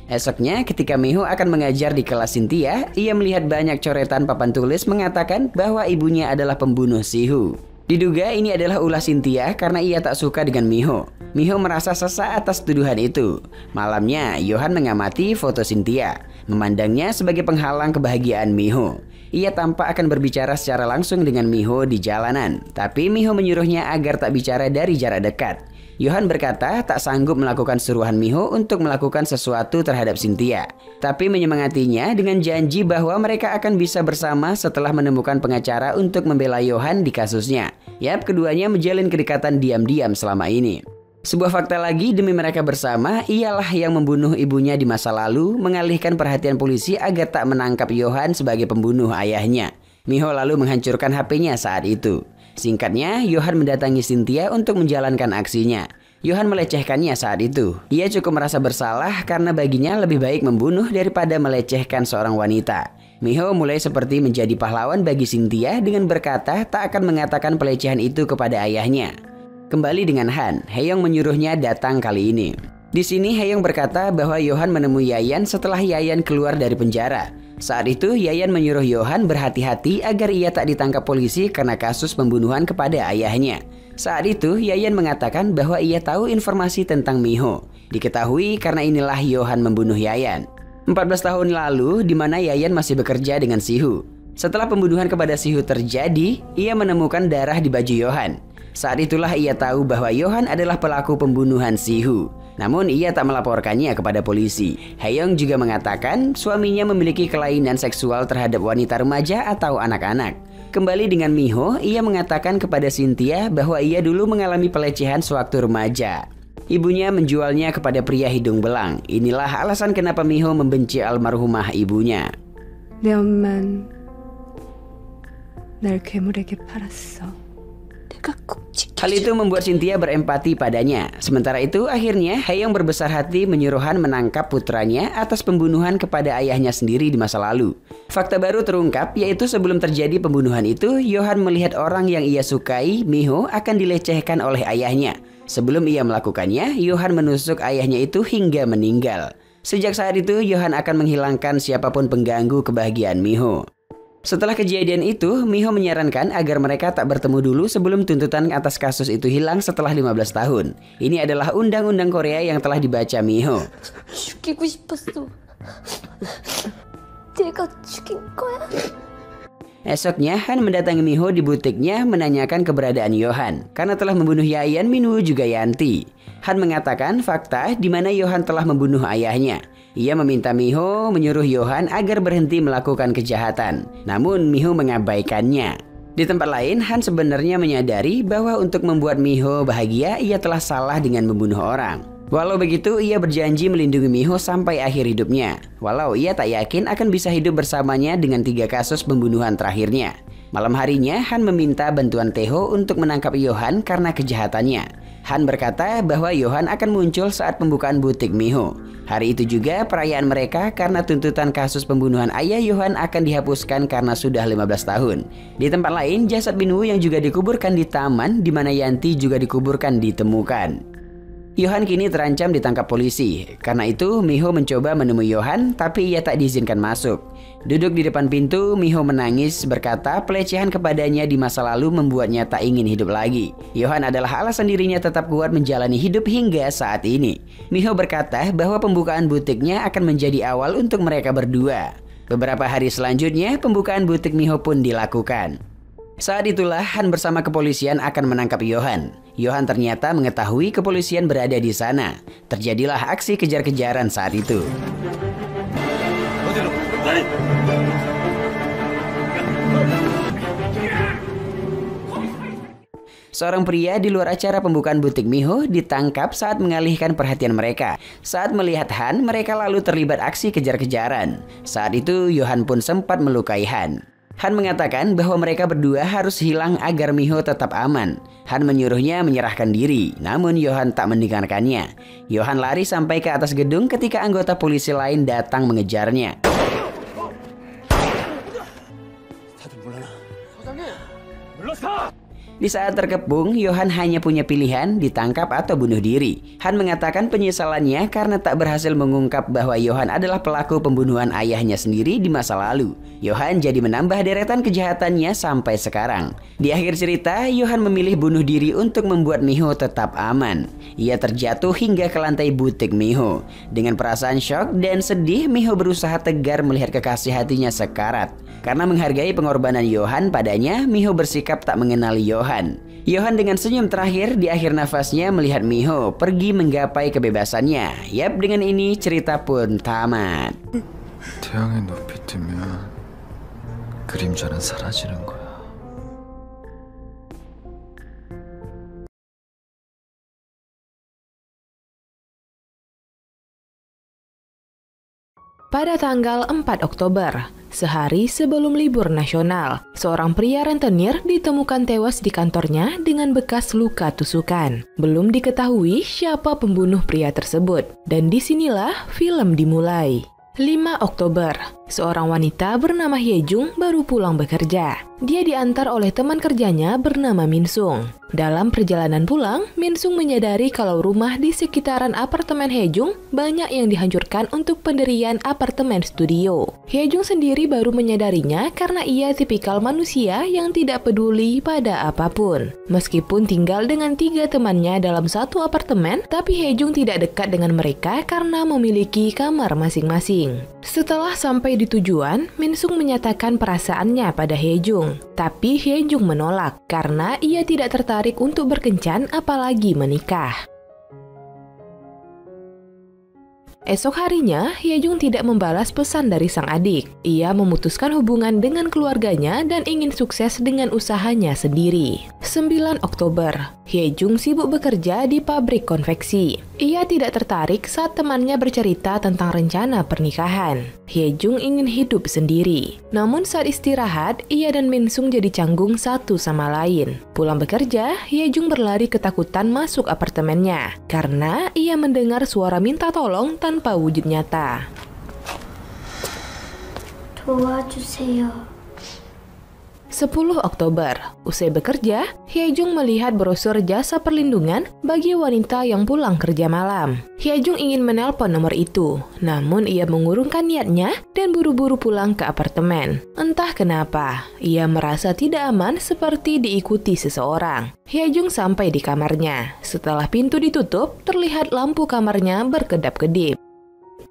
Speaker 1: Esoknya ketika Miho akan mengajar di kelas Cynthia, ia melihat banyak coretan papan tulis mengatakan bahwa ibunya adalah pembunuh Sihu. Diduga ini adalah ulah Cynthia karena ia tak suka dengan Miho. Miho merasa sesak atas tuduhan itu. Malamnya, Yohan mengamati foto Cynthia, memandangnya sebagai penghalang kebahagiaan Miho. Ia tampak akan berbicara secara langsung dengan Miho di jalanan, tapi Miho menyuruhnya agar tak bicara dari jarak dekat. Yohan berkata tak sanggup melakukan suruhan Miho untuk melakukan sesuatu terhadap Cynthia, tapi menyemangatinya dengan janji bahwa mereka akan bisa bersama setelah menemukan pengacara untuk membela Yohan di kasusnya. Yap, keduanya menjalin kedekatan diam-diam selama ini. Sebuah fakta lagi demi mereka bersama ialah yang membunuh ibunya di masa lalu mengalihkan perhatian polisi agar tak menangkap Yohan sebagai pembunuh ayahnya. Miho lalu menghancurkan HP-nya saat itu. Singkatnya, Yohan mendatangi Cynthia untuk menjalankan aksinya. Yohan melecehkannya saat itu. Ia cukup merasa bersalah karena baginya lebih baik membunuh daripada melecehkan seorang wanita. Miho mulai seperti menjadi pahlawan bagi Cynthia dengan berkata tak akan mengatakan pelecehan itu kepada ayahnya. Kembali dengan Han, Hae-young menyuruhnya datang kali ini. Di sini Hae-young berkata bahwa Yohan menemui Yayan setelah Yayan keluar dari penjara. Saat itu Yayan menyuruh Yohan berhati-hati agar ia tak ditangkap polisi karena kasus pembunuhan kepada ayahnya. Saat itu Yayan mengatakan bahwa ia tahu informasi tentang Miho. Diketahui karena inilah Yohan membunuh Yayan. 14 tahun lalu di mana Yayan masih bekerja dengan Sihu. Setelah pembunuhan kepada Sihu terjadi, ia menemukan darah di baju Yohan. Saat itulah ia tahu bahwa Yohan adalah pelaku pembunuhan Sihu. Namun ia tak melaporkannya kepada polisi. Hae-young juga mengatakan suaminya memiliki kelainan seksual terhadap wanita remaja atau anak-anak. Kembali dengan Miho, ia mengatakan kepada Cynthia bahwa ia dulu mengalami pelecehan sewaktu remaja. Ibunya menjualnya kepada pria hidung belang. Inilah alasan kenapa Miho membenci almarhumah ibunya.
Speaker 11: 내 엄만 날 괴물에게 팔았어.
Speaker 1: Hal itu membuat Cynthia berempati padanya. Sementara itu akhirnya Hae-young berbesar hati menyuruh Han menangkap putranya atas pembunuhan kepada ayahnya sendiri di masa lalu. Fakta baru terungkap yaitu sebelum terjadi pembunuhan itu, Yohan melihat orang yang ia sukai, Miho, akan dilecehkan oleh ayahnya. Sebelum ia melakukannya, Yohan menusuk ayahnya itu hingga meninggal. Sejak saat itu, Yohan akan menghilangkan siapapun pengganggu kebahagiaan Miho. Setelah kejadian itu, Miho menyarankan agar mereka tak bertemu dulu sebelum tuntutan atas kasus itu hilang setelah 15 tahun. Ini adalah undang-undang Korea yang telah dibaca Miho.
Speaker 8: 죽이고 싶었어. 내가 죽인 거야.
Speaker 1: Esoknya, Han mendatangi Miho di butiknya menanyakan keberadaan Yohan karena telah membunuh Yayan, Minwoo juga Yanti. Han mengatakan fakta di mana Yohan telah membunuh ayahnya. Ia meminta Miho menyuruh Yohan agar berhenti melakukan kejahatan. Namun Miho mengabaikannya. Di tempat lain, Han sebenarnya menyadari bahwa untuk membuat Miho bahagia, ia telah salah dengan membunuh orang. Walau begitu, ia berjanji melindungi Miho sampai akhir hidupnya. Walau ia tak yakin akan bisa hidup bersamanya dengan 3 kasus pembunuhan terakhirnya. Malam harinya, Han meminta bantuan Tae-ho untuk menangkap Yohan karena kejahatannya. Han berkata bahwa Yohan akan muncul saat pembukaan butik Miho. Hari itu juga perayaan mereka karena tuntutan kasus pembunuhan ayah Yohan akan dihapuskan karena sudah 15 tahun. Di tempat lain, jasad Minwoo yang juga dikuburkan di taman di mana Yanti juga dikuburkan ditemukan. Yohan kini terancam ditangkap polisi. Karena itu, Miho mencoba menemui Yohan, tapi ia tak diizinkan masuk. Duduk di depan pintu, Miho menangis berkata pelecehan kepadanya di masa lalu membuatnya tak ingin hidup lagi. Yohan adalah alasan dirinya tetap kuat menjalani hidup hingga saat ini. Miho berkata bahwa pembukaan butiknya akan menjadi awal untuk mereka berdua. Beberapa hari selanjutnya, pembukaan butik Miho pun dilakukan. Saat itulah Han bersama kepolisian akan menangkap Yohan. Yohan ternyata mengetahui kepolisian berada di sana. Terjadilah aksi kejar-kejaran saat itu. Seorang pria di luar acara pembukaan butik Miho ditangkap saat mengalihkan perhatian mereka. Saat melihat Han, mereka lalu terlibat aksi kejar-kejaran. Saat itu, Yohan pun sempat melukai Han. Han mengatakan bahwa mereka berdua harus hilang agar Miho tetap aman. Han menyuruhnya menyerahkan diri, namun Yohan tak mendengarkannya. Yohan lari sampai ke atas gedung ketika anggota polisi lain datang mengejarnya. Di saat terkepung, Yohan hanya punya pilihan ditangkap atau bunuh diri. Han mengatakan penyesalannya karena tak berhasil mengungkap bahwa Yohan adalah pelaku pembunuhan ayahnya sendiri di masa lalu. Yohan jadi menambah deretan kejahatannya sampai sekarang. Di akhir cerita, Yohan memilih bunuh diri untuk membuat Miho tetap aman. Ia terjatuh hingga ke lantai butik Miho. Dengan perasaan syok dan sedih, Miho berusaha tegar melihat kekasih hatinya sekarat. Karena menghargai pengorbanan Yohan padanya, Miho bersikap tak mengenali Yohan. Yohan dengan senyum terakhir di akhir nafasnya melihat Miho pergi menggapai kebebasannya. Yap, dengan ini cerita pun tamat.
Speaker 12: 태양의 높이 뜨면 그림자는 사라지는 거야.
Speaker 13: Pada tanggal 4 Oktober, sehari sebelum libur nasional, seorang pria rentenir ditemukan tewas di kantornya dengan bekas luka tusukan. Belum diketahui siapa pembunuh pria tersebut, dan disinilah film dimulai. 5 Oktober, seorang wanita bernama Hyejung baru pulang bekerja. Dia diantar oleh teman kerjanya bernama Minsung. Dalam perjalanan pulang, Minsung menyadari kalau rumah di sekitaran apartemen Hyejung banyak yang dihancurkan untuk pendirian apartemen studio. Hyejung sendiri baru menyadarinya karena ia tipikal manusia yang tidak peduli pada apapun. Meskipun tinggal dengan 3 temannya dalam satu apartemen, tapi Hyejung tidak dekat dengan mereka karena memiliki kamar masing-masing. Setelah sampai di tujuan, Minsung menyatakan perasaannya pada Hyejung. Tapi Hyejung menolak karena ia tidak tertarik untuk berkencan apalagi menikah. Esok harinya, Hyejung tidak membalas pesan dari sang adik. Ia memutuskan hubungan dengan keluarganya dan ingin sukses dengan usahanya sendiri. 9 Oktober, Hyejung sibuk bekerja di pabrik konveksi. Ia tidak tertarik saat temannya bercerita tentang rencana pernikahan. Hyejung ingin hidup sendiri. Namun saat istirahat, ia dan Minsung jadi canggung satu sama lain. Pulang bekerja, Hyejung berlari ketakutan masuk apartemennya karena ia mendengar suara minta tolong tanpa wujud nyata.
Speaker 8: 도와주세요.
Speaker 13: 10 Oktober, usai bekerja, Hyejung melihat brosur jasa perlindungan bagi wanita yang pulang kerja malam. Hyejung ingin menelpon nomor itu, namun ia mengurungkan niatnya dan buru-buru pulang ke apartemen. Entah kenapa, ia merasa tidak aman seperti diikuti seseorang. Hyejung sampai di kamarnya. Setelah pintu ditutup, terlihat lampu kamarnya berkedap-kedip.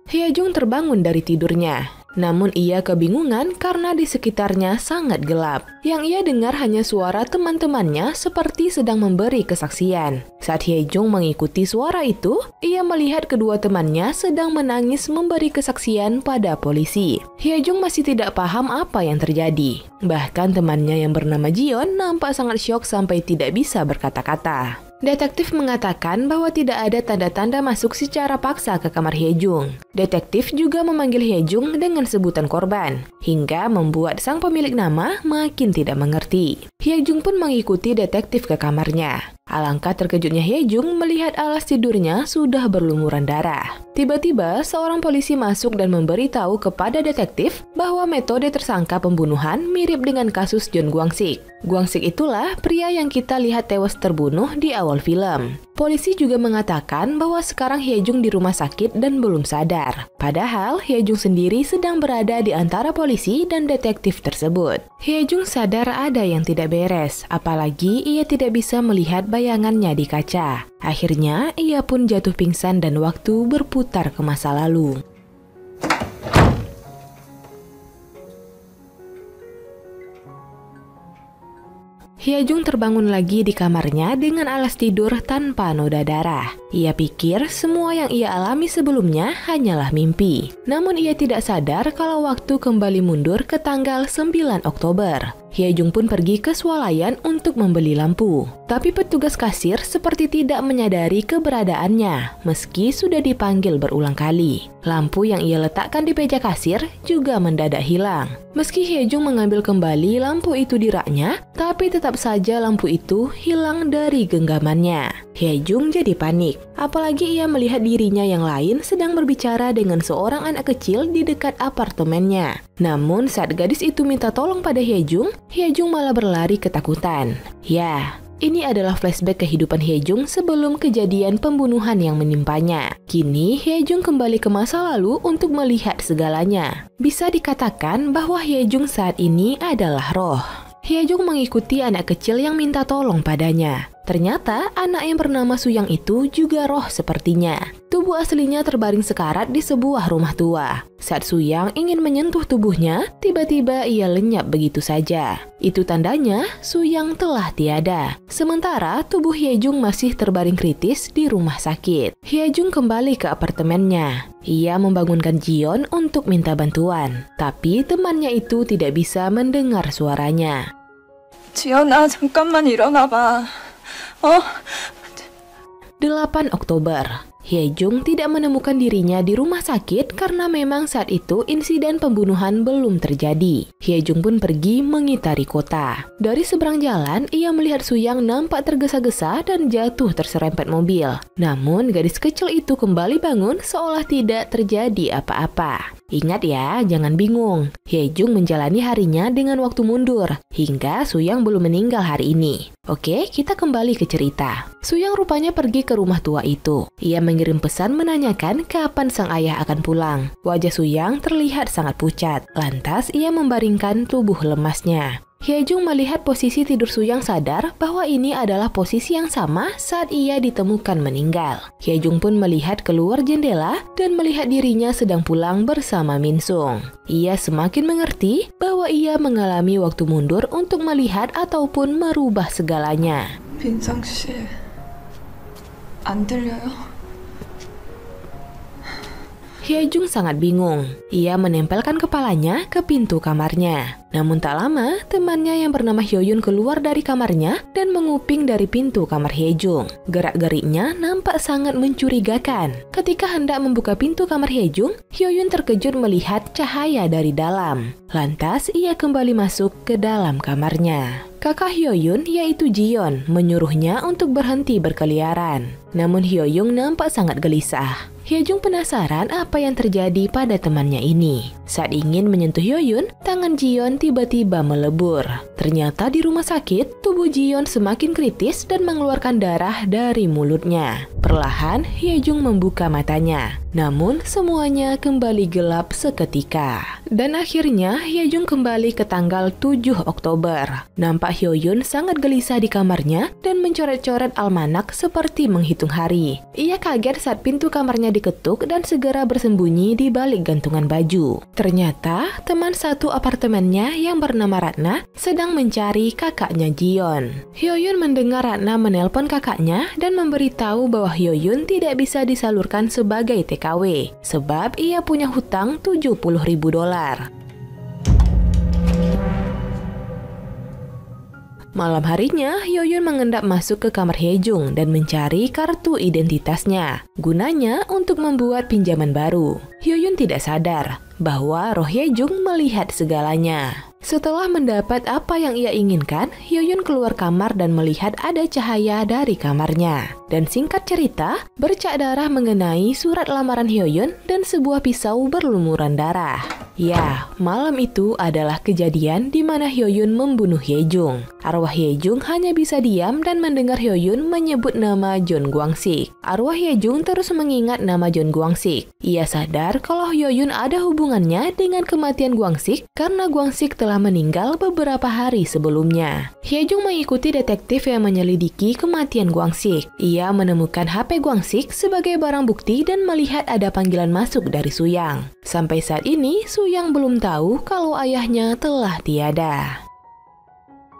Speaker 13: Hyejung terbangun dari tidurnya. Namun ia kebingungan karena di sekitarnya sangat gelap. Yang ia dengar hanya suara teman-temannya seperti sedang memberi kesaksian. Saat Hyejung mengikuti suara itu, ia melihat kedua temannya sedang menangis memberi kesaksian pada polisi. Hyejung masih tidak paham apa yang terjadi. Bahkan temannya yang bernama Jion nampak sangat syok sampai tidak bisa berkata-kata. Detektif mengatakan bahwa tidak ada tanda-tanda masuk secara paksa ke kamar Hyejung. Detektif juga memanggil Hyejung dengan sebutan korban, hingga membuat sang pemilik nama makin tidak mengerti. Hyejung pun mengikuti detektif ke kamarnya. Alangkah terkejutnya Hyejung melihat alas tidurnya sudah berlumuran darah. Tiba-tiba, seorang polisi masuk dan memberitahu kepada detektif bahwa metode tersangka pembunuhan mirip dengan kasus John Guang-sik. Guang-sik itulah pria yang kita lihat tewas terbunuh di awal film. Polisi juga mengatakan bahwa sekarang Hyejung di rumah sakit dan belum sadar. Padahal Hyejung sendiri sedang berada di antara polisi dan detektif tersebut. Hyejung sadar ada yang tidak beres, apalagi ia tidak bisa melihat bayangannya di kaca. Akhirnya, ia pun jatuh pingsan dan waktu berputar ke masa lalu. Hyejung terbangun lagi di kamarnya dengan alas tidur tanpa noda darah. Ia pikir semua yang ia alami sebelumnya hanyalah mimpi. Namun ia tidak sadar kalau waktu kembali mundur ke tanggal 9 Oktober. Hyejung pun pergi ke swalayan untuk membeli lampu. Tapi petugas kasir seperti tidak menyadari keberadaannya, meski sudah dipanggil berulang kali. Lampu yang ia letakkan di meja kasir juga mendadak hilang. Meski Hyejung mengambil kembali lampu itu di raknya, tapi tetap saja lampu itu hilang dari genggamannya. Hyejung jadi panik, apalagi ia melihat dirinya yang lain sedang berbicara dengan seorang anak kecil di dekat apartemennya. Namun saat gadis itu minta tolong pada Hyejung, Hyejung malah berlari ketakutan. Ya, ini adalah flashback kehidupan Hyejung sebelum kejadian pembunuhan yang menimpanya. Kini Hyejung kembali ke masa lalu untuk melihat segalanya. Bisa dikatakan bahwa Hyejung saat ini adalah roh. Hyejung mengikuti anak kecil yang minta tolong padanya. Ternyata anak yang bernama Suyang itu juga roh sepertinya. Tubuh aslinya terbaring sekarat di sebuah rumah tua. Saat Suyang ingin menyentuh tubuhnya, tiba-tiba ia lenyap begitu saja. Itu tandanya Suyang telah tiada. Sementara tubuh Hyejung masih terbaring kritis di rumah sakit. Hyejung kembali ke apartemennya. Ia membangunkan Jion untuk minta bantuan. Tapi temannya itu tidak bisa mendengar suaranya.
Speaker 6: 지연아, 잠깐만 일어나봐.
Speaker 13: 8 Oktober. Hyejung tidak menemukan dirinya di rumah sakit karena memang saat itu insiden pembunuhan belum terjadi. Hyejung pun pergi mengitari kota. Dari seberang jalan, ia melihat Suyang nampak tergesa-gesa dan jatuh terserempet mobil. Namun, gadis kecil itu kembali bangun seolah tidak terjadi apa-apa. Ingat ya, jangan bingung. Hyejung menjalani harinya dengan waktu mundur, hingga Suyang belum meninggal hari ini. Oke, kita kembali ke cerita. Suyang rupanya pergi ke rumah tua itu. Ia mengirim pesan menanyakan kapan sang ayah akan pulang. Wajah Suyang terlihat sangat pucat. Lantas ia membaringkan tubuh lemasnya. Hyejung melihat posisi tidur Suyang sadar bahwa ini adalah posisi yang sama saat ia ditemukan meninggal. Hyejung pun melihat keluar jendela dan melihat dirinya sedang pulang bersama Minsung. Ia semakin mengerti bahwa ia mengalami waktu mundur untuk melihat ataupun merubah segalanya.
Speaker 6: 민성 씨, 안 들려요?
Speaker 13: Hyejung sangat bingung. Ia menempelkan kepalanya ke pintu kamarnya. Namun tak lama, temannya yang bernama Hyoyun keluar dari kamarnya dan menguping dari pintu kamar Hyejung. Gerak-geriknya nampak sangat mencurigakan. Ketika hendak membuka pintu kamar Hyejung, Hyoyun terkejut melihat cahaya dari dalam. Lantas, ia kembali masuk ke dalam kamarnya. Kakak Hyoyun, yaitu Jion, menyuruhnya untuk berhenti berkeliaran. Namun Hyoyun nampak sangat gelisah. Hyejung penasaran apa yang terjadi pada temannya ini. Saat ingin menyentuh Hyoyun, tangan Jion tiba-tiba melebur. Ternyata di rumah sakit, tubuh Jion semakin kritis dan mengeluarkan darah dari mulutnya. Perlahan, Hyejung membuka matanya. Namun, semuanya kembali gelap seketika. Dan akhirnya, Hyejung kembali ke tanggal 7 Oktober. Nampak Hyoyun sangat gelisah di kamarnya dan mencoret-coret almanak seperti menghitung hari. Ia kaget saat pintu kamarnya diketuk dan segera bersembunyi di balik gantungan baju. Ternyata, teman satu apartemennya yang bernama Ratna sedang mencari kakaknya Jion. Hyoyun mendengar Ratna menelpon kakaknya dan memberitahu bahwa Hyoyun tidak bisa disalurkan sebagai TKW sebab ia punya hutang $70.000. Malam harinya, Hyoyun mengendap masuk ke kamar Hyejung dan mencari kartu identitasnya. Gunanya untuk membuat pinjaman baru. Hyoyun tidak sadar bahwa roh Hyejung melihat segalanya. Setelah mendapat apa yang ia inginkan, Hyoyun keluar kamar dan melihat ada cahaya dari kamarnya. Dan singkat cerita, bercak darah mengenai surat lamaran Hyoyun dan sebuah pisau berlumuran darah. Ya, malam itu adalah kejadian di mana Hyoyun membunuh Hyejung. Arwah Hyejung hanya bisa diam dan mendengar Hyoyun menyebut nama Jeon Gwang-sik. Arwah Hyejung terus mengingat nama Jeon Gwang-sik. Ia sadar kalau Hyoyun ada hubungannya dengan kematian Gwang-sik karena Gwang-sik telah meninggal beberapa hari sebelumnya. Hyejung mengikuti detektif yang menyelidiki kematian Gwang-sik. Ia menemukan HP Gwang-sik sebagai barang bukti dan melihat ada panggilan masuk dari Suyang. Sampai saat ini, Suyang belum tahu kalau ayahnya telah tiada.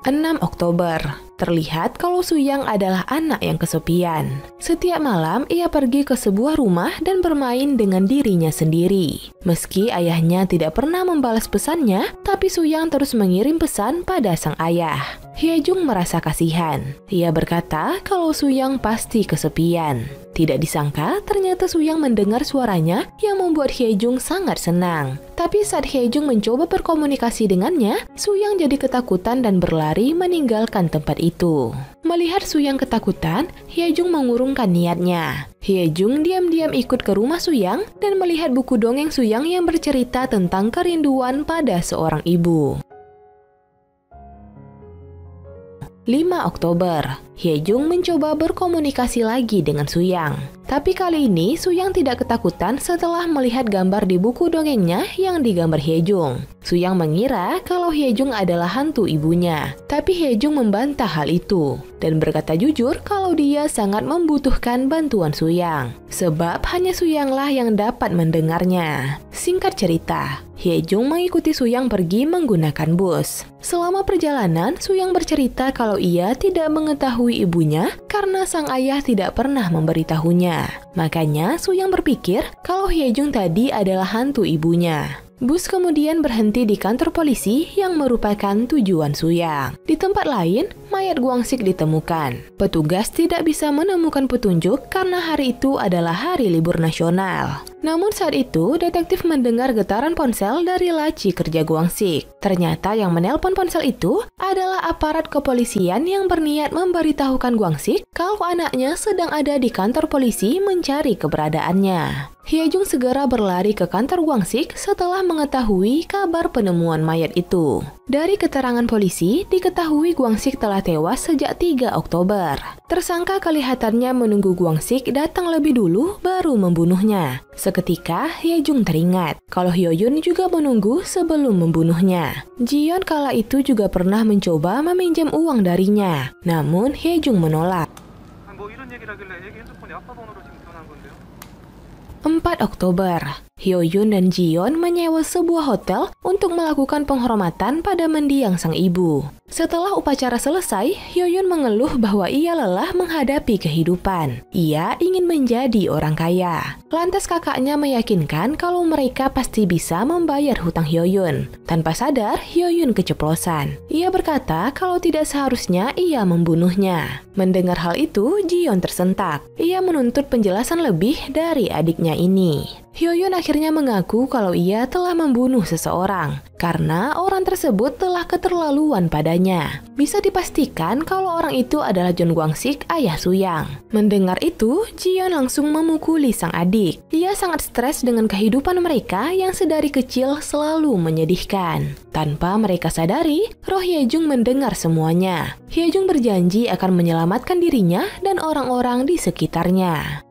Speaker 13: 6 Oktober. Terlihat kalau Suyang adalah anak yang kesepian. Setiap malam ia pergi ke sebuah rumah dan bermain dengan dirinya sendiri. Meski ayahnya tidak pernah membalas pesannya, tapi Suyang terus mengirim pesan pada sang ayah. Hyejung merasa kasihan. Ia berkata kalau Suyang pasti kesepian. Tidak disangka, ternyata Suyang mendengar suaranya yang membuat Hyejung sangat senang. Tapi saat Hyejung mencoba berkomunikasi dengannya, Suyang jadi ketakutan dan berlari meninggalkan tempat itu. Melihat Suyang ketakutan, Hyejung mengurungkan niatnya. Hyejung diam-diam ikut ke rumah Suyang dan melihat buku dongeng Suyang yang bercerita tentang kerinduan pada seorang ibu. 5 Oktober. Hyejung mencoba berkomunikasi lagi dengan Suyang. Tapi kali ini Suyang tidak ketakutan setelah melihat gambar di buku dongengnya yang digambar Hyejung. Suyang mengira kalau Hyejung adalah hantu ibunya. Tapi Hyejung membantah hal itu dan berkata jujur kalau dia sangat membutuhkan bantuan Suyang. Sebab hanya Suyanglah yang dapat mendengarnya. Singkat cerita, Hyejung mengikuti Suyang pergi menggunakan bus. Selama perjalanan, Suyang bercerita kalau ia tidak mengetahui ibunya karena sang ayah tidak pernah memberitahunya. Makanya Suyang berpikir kalau Hyejung tadi adalah hantu ibunya. Bus kemudian berhenti di kantor polisi yang merupakan tujuan Suyang. Di tempat lain, mayat Gwang-sik ditemukan. Petugas tidak bisa menemukan petunjuk karena hari itu adalah hari libur nasional. Namun saat itu, detektif mendengar getaran ponsel dari laci kerja Gwang-sik. Ternyata yang menelpon ponsel itu adalah aparat kepolisian yang berniat memberitahukan Gwang-sik kalau anaknya sedang ada di kantor polisi mencari keberadaannya. Hyejung segera berlari ke kantor Gwang-sik setelah mengetahui kabar penemuan mayat itu. Dari keterangan polisi, diketahui Gwang-sik telah tewas sejak 3 Oktober. Tersangka kelihatannya menunggu Gwang-sik datang lebih dulu baru membunuhnya. Seketika, Hyejung teringat kalau Hyoyun juga menunggu sebelum membunuhnya. Jiyeon kala itu juga pernah mencoba meminjam uang darinya, namun Hyejung menolak. 4 Oktober, Hyoyun dan Jiyeon menyewa sebuah hotel untuk melakukan penghormatan pada mendiang sang ibu. Setelah upacara selesai, Hyoyun mengeluh bahwa ia lelah menghadapi kehidupan. Ia ingin menjadi orang kaya. Lantas kakaknya meyakinkan kalau mereka pasti bisa membayar hutang Hyoyun. Tanpa sadar, Hyoyun keceplosan. Ia berkata kalau tidak seharusnya ia membunuhnya. Mendengar hal itu, Jiyeon tersentak. Ia menuntut penjelasan lebih dari adiknya ini. Hyoyun akhirnya mengaku kalau ia telah membunuh seseorang karena orang tersebut telah keterlaluan padanya. Bisa dipastikan kalau orang itu adalah Jeon Gwang-sik, ayah Suyang. Mendengar itu, Jiyeon langsung memukuli sang adik. Ia sangat stres dengan kehidupan mereka yang sedari kecil selalu menyedihkan. Tanpa mereka sadari, roh Hyejung mendengar semuanya. Hyejung berjanji akan menyelamatkan dirinya dan orang-orang di sekitarnya.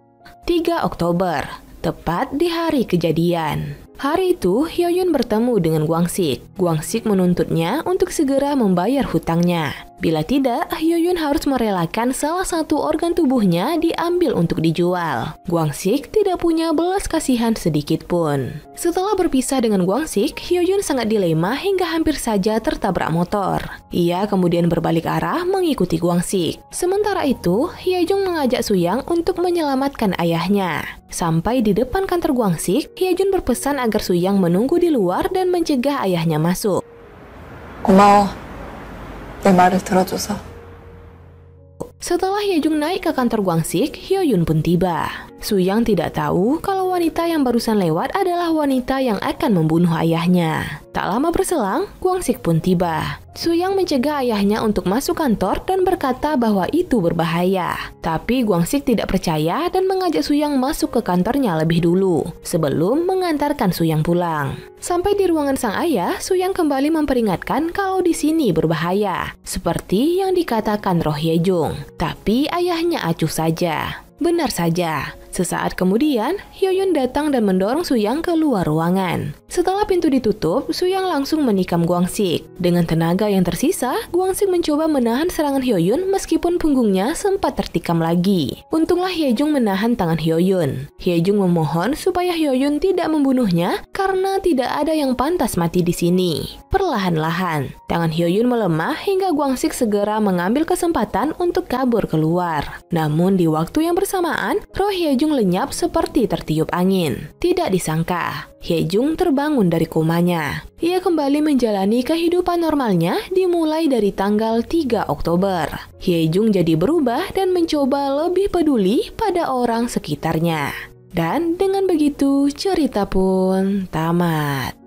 Speaker 13: 3 Oktober. Tepat di hari kejadian. Hari itu, Hyoyun bertemu dengan Gwang-sik. Gwang-sik menuntutnya untuk segera membayar hutangnya. Bila tidak, Hyoyun harus merelakan salah satu organ tubuhnya diambil untuk dijual. Gwang-sik tidak punya belas kasihan sedikit pun. Setelah berpisah dengan Gwang-sik, Hyoyun sangat dilema hingga hampir saja tertabrak motor. Ia kemudian berbalik arah mengikuti Gwang-sik. Sementara itu, Hyejung mengajak Suyang untuk menyelamatkan ayahnya. Sampai di depan kantor Gwang-sik, Hyejun berpesan agar Suyang menunggu di luar dan mencegah ayahnya masuk.
Speaker 6: 고마워. 내 말을 들어줘서.
Speaker 13: Setelah Hyejung naik ke kantor Gwang-sik, Hyoyun pun tiba. Suyang tidak tahu kalau bahwa wanita yang barusan lewat adalah wanita yang akan membunuh ayahnya. Tak lama berselang, Guang-sik pun tiba. Suyang mencegah ayahnya untuk masuk kantor dan berkata bahwa itu berbahaya. Tapi Guang-sik tidak percaya dan mengajak Suyang masuk ke kantornya lebih dulu, sebelum mengantarkan Suyang pulang. Sampai di ruangan sang ayah, Suyang kembali memperingatkan kalau di sini berbahaya, seperti yang dikatakan Roh Hye-jung. Tapi ayahnya acuh saja. Benar saja, sesaat kemudian Hyo-yun datang dan mendorong Suyang keluar ruangan. Setelah pintu ditutup, Suyang langsung menikam Guang-sik. Dengan tenaga yang tersisa, Guang-sik mencoba menahan serangan Hyo-yun meskipun punggungnya sempat tertikam lagi. Untunglah Hye-jung menahan tangan Hyo-yun. Hye-jung memohon supaya Hyo-yun tidak membunuhnya karena tidak ada yang pantas mati di sini. Perlahan-lahan, tangan Hyo-yun melemah hingga Guang-sik segera mengambil kesempatan untuk kabur keluar. Namun di waktu yang bersamaan, roh Hye-jung lenyap seperti tertiup angin. Tidak disangka, Hye-jung terbangun dari komanya. Ia kembali menjalani kehidupan normalnya dimulai dari tanggal 3 Oktober. Hye-jung jadi berubah dan mencoba lebih peduli pada orang sekitarnya. Dan dengan begitu cerita pun tamat.